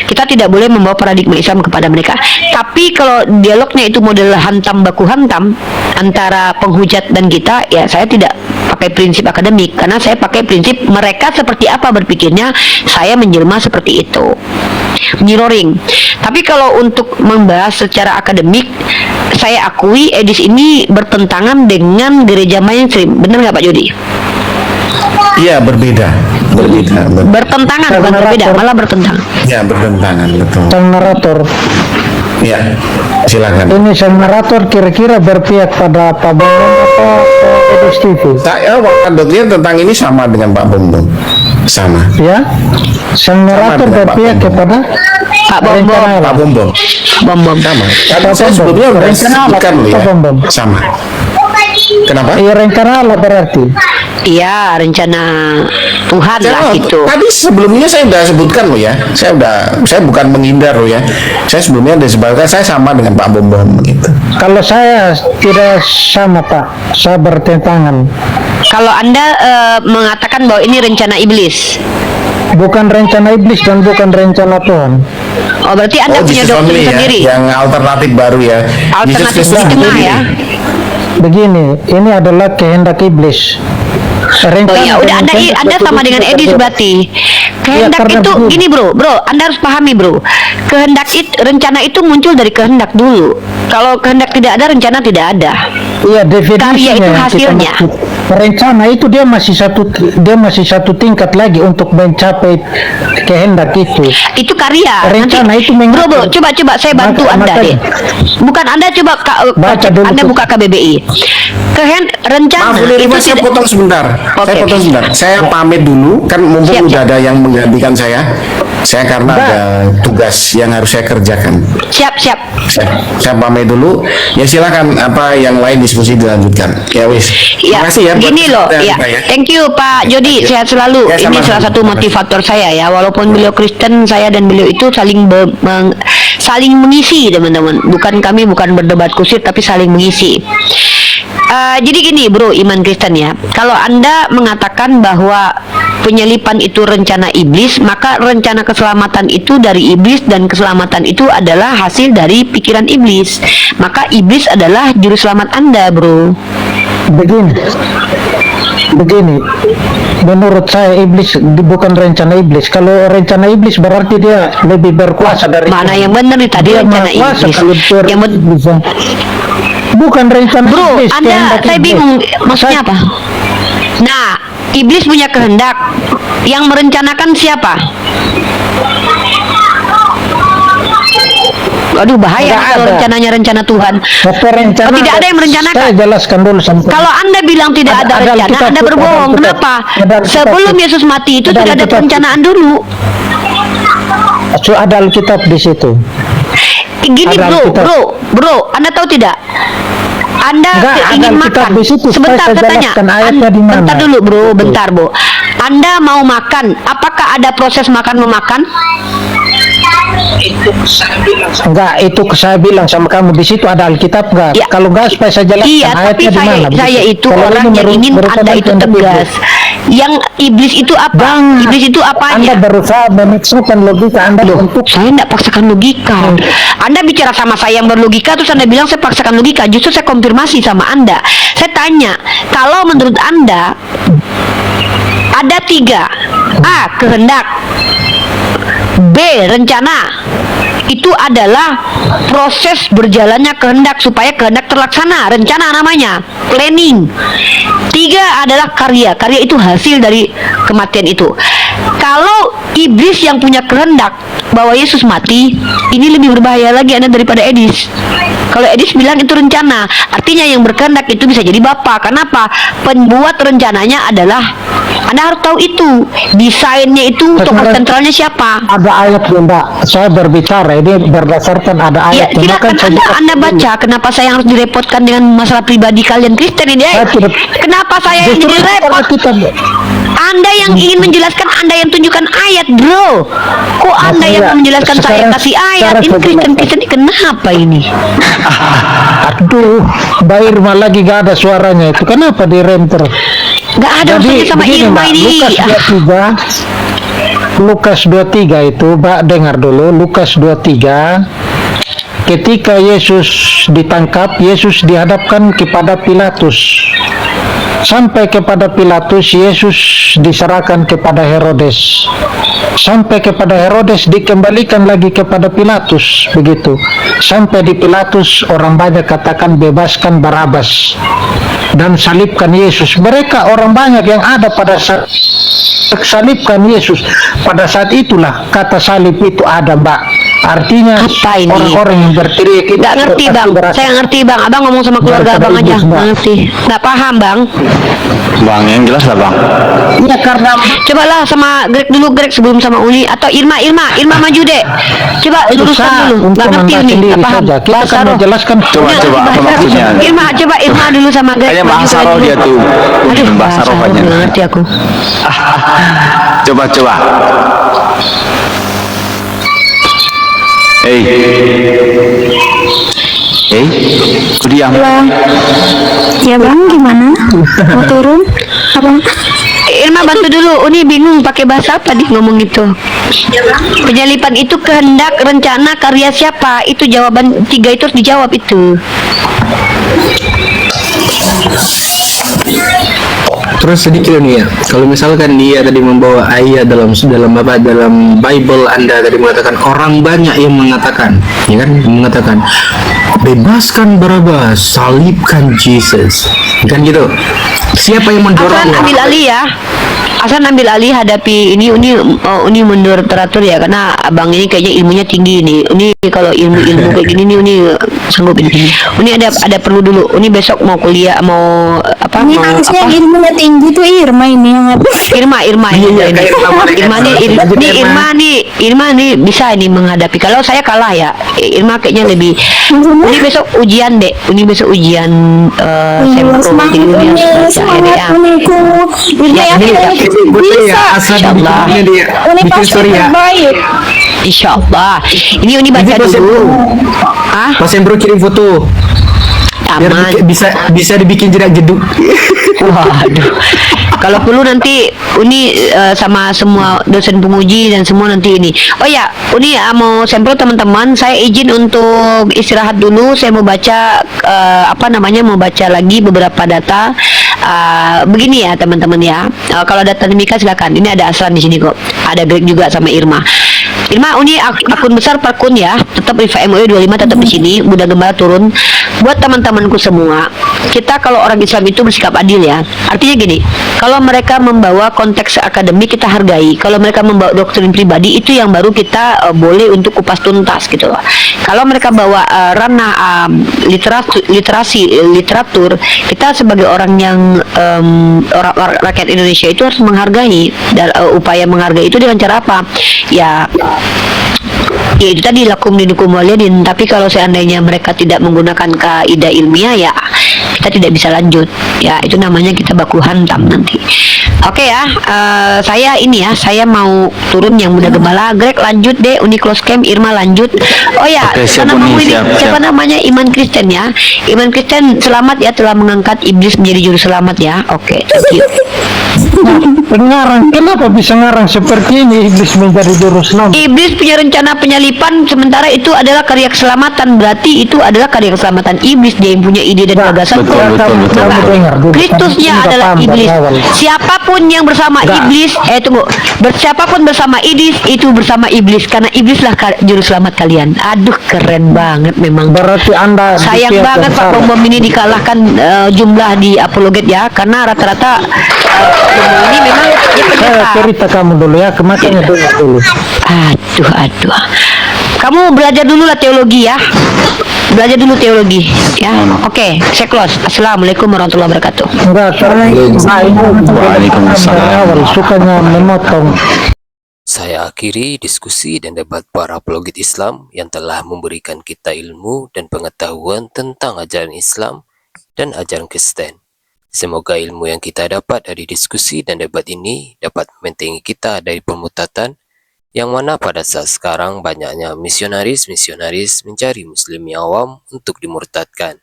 Kita tidak boleh membawa paradigma Islam kepada mereka. Tapi kalau dialognya itu model hantam baku hantam antara penghujat dan kita, ya saya tidak pakai prinsip akademik, karena saya pakai prinsip mereka seperti apa berpikirnya, saya menjelma seperti itu. Mirroring. Tapi kalau untuk membahas secara akademik, saya akui Edis ini bertentangan dengan gereja mainstream. Benar nggak Pak Jody? Iya berbeda. Bertentangan, bukan berbeda, malah bertentangan. Ya bertentangan betul. Sang narator. Ya silakan. Ini sang narator kira-kira berpihak pada Pak Bambang atau Edis TV? Saya waktu doktrin tentang ini sama dengan Pak Bom, sama. Ya, sang narator dengan Pak berpihak Bambang. kepada Pak Bom rencana Pak Allah. Bom Bom. sama. Karena Pak saya Bom. sebelumnya udah Rencana Allah, sebutkan loh ya, Pak Bom. sama. Kenapa? Iya, rencana Allah berarti. Iya, rencana Tuhan lah gitu. Tadi sebelumnya saya udah sebutkan loh ya. Saya bukan menghindar loh ya. Saya sebelumnya udah sebutkan, saya sama dengan Pak Bom gitu. Kalau saya tidak sama Pak, saya bertentangan. Kalau Anda mengatakan bahwa ini rencana iblis, Bukan rencana iblis dan bukan rencana Tuhan. oh berarti Anda punya Jesus doktrin only ya, sendiri. yang alternatif baru ya. Alternatif Yesus Kristus di tengah sendiri. ya. Begini, ini adalah kehendak iblis. Oh iya, udah Anda sama dengan Edis berarti. Kehendak karena itu begini. gini bro, Anda harus pahami bro. Kehendak itu, rencana itu muncul dari kehendak dulu. Kalau kehendak tidak ada, rencana tidak ada. Iya, definisinya Karya itu yang kita hasilnya. maksud. Rencana itu dia masih satu tingkat lagi untuk mencapai kehendak itu. Itu karya. Rencana itu mengatur. Bro, coba saya bantu Anda Makanya. deh. Bukan Anda coba Baca dulu Anda tuh. buka KBBI. Rencana Maaf, itu saya tidak. potong sebentar. Oke. Saya potong sebentar. Saya pamit dulu, kan mumpung Siap, udah siap. ada yang menggantikan saya. Saya karena ada tugas yang harus saya kerjakan. Siap. Saya pamit dulu. Ya silakan apa yang lain diskusi dilanjutkan. Ya wis. Ya, Terima kasih ya gini loh, kesempatan, ya. Pak, ya. Thank you Pak Jody, sehat selalu. Ya, Ini sama-sama. salah satu Terima kasih. motivator saya ya. Walaupun beliau Kristen, saya dan beliau itu saling mengisi teman-teman. Kami bukan berdebat kusir, tapi saling mengisi. Jadi gini bro, iman Kristen ya. Kalau Anda mengatakan bahwa penyelipan itu rencana iblis, maka rencana keselamatan itu dari iblis dan keselamatan itu adalah hasil dari pikiran iblis. Maka iblis adalah juru selamat Anda, bro. Begini, menurut saya iblis bukan rencana iblis. Kalau rencana iblis berarti dia lebih berkuasa dari Mana yang benar nih tadi dia rencana maha kuasa iblis? kalau Yang bisa. Bukan rencana Bro, iblis. Anda, kehendak saya iblis. bingung maksudnya apa? Nah, iblis punya kehendak. Yang merencanakan siapa? Aduh, bahaya Nggak kalau ada. rencananya rencana Tuhan. Tapi rencana, Oh, tidak ada yang merencanakan. Saya jelaskan dulu sampai. Kalau Anda bilang tidak ada rencana, Alkitab, Anda berbohong. ada Alkitab, Kenapa? ada Alkitab. Sebelum Yesus mati itu Ada sudah ada Alkitab. perencanaan dulu. Ada Alkitab di situ. Gini Ada Alkitab. bro, Anda tahu tidak? Anda Enggak, ada ingin Alkitab makan. di situ. Sebentar Saya saya tanya. jelaskan ayatnya di mana. Bentar dulu bro, bentar bu. Anda mau makan, apakah ada proses makan memakan? Enggak, itu saya bilang sama kamu di situ ada Alkitab enggak? Ya. Kalau enggak supaya saya jelaskan Iya, tapi ayatnya di mana. saya itu Kalau orang ini yang ingin merupakan Anda itu kehendak tegas. iblis. Yang iblis itu apa? Iblis itu Anda apanya? berusaha memaksakan logika Anda untuk Saya tidak paksakan logika. Anda bicara sama saya yang berlogika, terus Anda bilang saya paksakan logika. Justru saya konfirmasi sama Anda. Saya tanya, kalau menurut Anda ada 3: A. Kehendak, B. Rencana. Itu adalah proses berjalannya kehendak supaya kehendak terlaksana. Rencana namanya, planning. 3 adalah karya. Karya itu hasil dari kematian itu. Kalau iblis yang punya kehendak bahwa Yesus mati, ini lebih berbahaya lagi Anda daripada Edis. Kalau Edis bilang itu rencana, artinya yang berkehendak itu bisa jadi Bapak. Kenapa? Pembuat rencananya adalah, Anda harus tahu itu. Desainnya itu, tokoh Sekarang- sentralnya siapa? ada ayat Mbak. Saya berbicara ini berdasarkan ada Ya, ayat. silakan Anda baca. Kenapa saya harus direpotkan dengan masalah pribadi kalian Kristen ini? Saya tidak- Kenapa saya yang Justru jadi repot? karena kita Anda yang ingin menjelaskan, Anda yang tunjukkan ayat, bro. Kok Anda Makanya, yang menjelaskan, saya sekarang- kasih ayat? sekarang Ini saya Kristen ini kenapa ini? aduh, Mbak Irma lagi gak ada suaranya itu. Kenapa di renter? Gak ada urusannya sama begini, Irma Mbak, ini. Lukas 23 itu, Mbak dengar dulu. Lukas 23, ketika Yesus ditangkap, Yesus dihadapkan kepada Pilatus. Sampai kepada Pilatus, Yesus diserahkan kepada Herodes. Sampai kepada Herodes, dikembalikan lagi kepada Pilatus, begitu. Sampai di Pilatus, orang banyak katakan bebaskan Barabas dan salibkan Yesus. Mereka orang banyak yang ada pada saat salibkan Yesus. Pada saat itulah kata salib itu ada, Mbak. Artinya Apa ini? orang-orang yang berteriak itu Gak ngerti bang, berarti saya ngerti bang. Abang ngomong sama keluarga Daripada abang aja, iblis, Mbak. nggak ngerti. Gak paham bang. Bang, yang jelas lah bang. Iya, karena Cobalah sama Greg dulu, Greg sebelum sama Uli atau Irma maju deh. Coba itu luruskan sah dulu. untuk Gak ngerti Anda ini, sendiri gak paham. saja. Kita Bahasa kan roh. menjelaskan Coba, Ini apa bahasa roh. maksudnya? Irma dulu sama Greg. Kayaknya maju bahasa ke roh dulu. dia tuh. Aduh, Bahasa bahasa roh rohnya. nggak ngerti aku. Coba. Kok diam? Ya bang, gimana? Mau turun? Apa? Irma bantu dulu. Uni bingung pakai bahasa apa dia ngomong itu. Penyalipan itu kehendak, rencana, karya siapa? Itu jawaban 3 itu harus dijawab itu. Terus sedikit nih ya, kalau misalkan dia tadi membawa ayat dalam Bible, Anda tadi mengatakan orang banyak yang mengatakan, ya kan, mengatakan bebaskan Barabas, salibkan Jesus, kan gitu. Siapa yang mendorong? Afran ambil alih ya. Hasan ambil alih hadapi ini Uni mundur teratur ya, karena abang ini kayaknya ilmunya tinggi nih. Uni kalau ilmu kayak gini nih Uni sanggup ini. Uni ada perlu dulu. Uni besok mau kuliah, mau apa? Ini Mau harusnya apa? ilmunya tinggi tuh Irma ini yang habis. Irma nih bisa ini menghadapi. Kalau saya kalah ya, Irma kayaknya lebih. Uni besok ujian deh. Uni besok ujian sempro Semangat jadi Uni harus baca ya, Dek, semangat ya. Uniku. Irma Ya, yakin ini bisa. Insyaallah. Uni pasti terbaik. Insyaallah. Ini Uni baca dulu. Ah, Pas Sembro kirim foto biar aman. bisa dibikin jedak jeduk. Waduh. Kalau perlu nanti Uni sama semua dosen penguji dan semua nanti ini. Oh ya, Uni mau sampel teman-teman. Saya izin untuk istirahat dulu. Saya mau baca mau baca lagi beberapa data. Begini ya teman-teman ya. Kalau data Mika silakan. Ini ada Aslan di sini kok. Ada Greg juga sama Irma. Irma, Uni akun besar Parkun ya. Tetap Riva MOE 25 tetap di sini. Buddha Gembala turun. Buat teman-temanku semua, kita kalau orang Islam itu bersikap adil ya. Artinya gini, kalau mereka membawa konteks akademik kita hargai. Kalau mereka membawa doktrin pribadi itu yang baru kita boleh untuk kupas tuntas gitu loh. Kalau mereka bawa ranah literatur, kita sebagai orang yang orang rakyat Indonesia itu harus menghargai, dan upaya menghargai itu dengan cara apa? Ya itu tadi lakum dinukum waliyadin. Tapi kalau seandainya mereka tidak menggunakan kaidah ilmiah ya kita tidak bisa lanjut ya, itu namanya kita baku hantam nanti. Oke ya, saya mau turun yang Muda Gembala. Greg lanjut deh, Uni close camp, Irma lanjut. Oh ya, Oke, siap, namamu Uni, ini siap. siapa namanya? Iman Kristen ya. Iman Kristen selamat ya telah mengangkat iblis menjadi juru selamat ya. Oke, thank you. Pengarang, kenapa bisa ngarang seperti ini iblis menjadi juru selamat? Iblis punya rencana penyalipan, sementara itu adalah karya keselamatan. Berarti itu adalah karya keselamatan iblis. Dia yang punya ide dan gagasan. betul, betul, betul. Maka Dengar dulu. Kristusnya Kan adalah paham iblis. dari awal. Siapapun yang bersama iblis, siapapun bersama iblis itu bersama iblis, karena iblislah juru selamat kalian. Aduh, keren banget memang. Berarti Anda Sayang dipihak banget yang Pak salah. Bom ini dikalahkan jumlah di apologet ya, karena rata-rata Bom ini memang dia Saya pendeta. cerita kamu dulu ya, makanya dulu. Aduh. Kamu belajar dulu lah teologi ya. Belajar dulu teologi ya. Oke, saya close. Assalamualaikum warahmatullahi wabarakatuh. Enggak, karena Waalaikumsalam. dari awal sukanya memotong. Saya akhiri diskusi dan debat para apologet Islam yang telah memberikan kita ilmu dan pengetahuan tentang ajaran Islam dan ajaran Kristen. Semoga ilmu yang kita dapat dari diskusi dan debat ini dapat membentengi kita dari pemutatan yang mana pada saat sekarang banyaknya misionaris mencari muslim yang awam untuk dimurtadkan.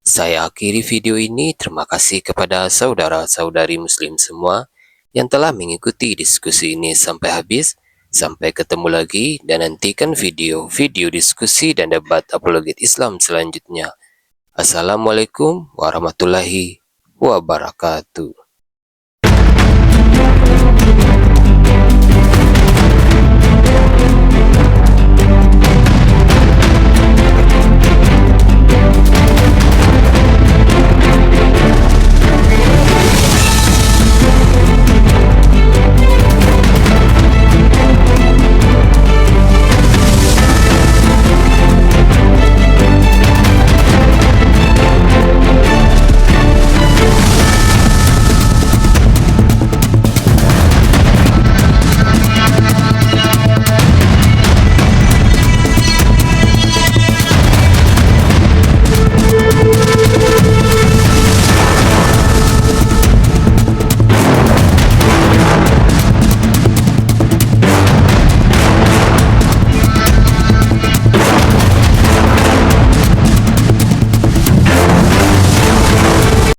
Saya akhiri video ini. Terima kasih kepada saudara-saudari muslim semua yang telah mengikuti diskusi ini sampai habis. Sampai ketemu lagi dan nantikan video-video diskusi dan debat apologet Islam selanjutnya. Assalamualaikum warahmatullahi wabarakatuh.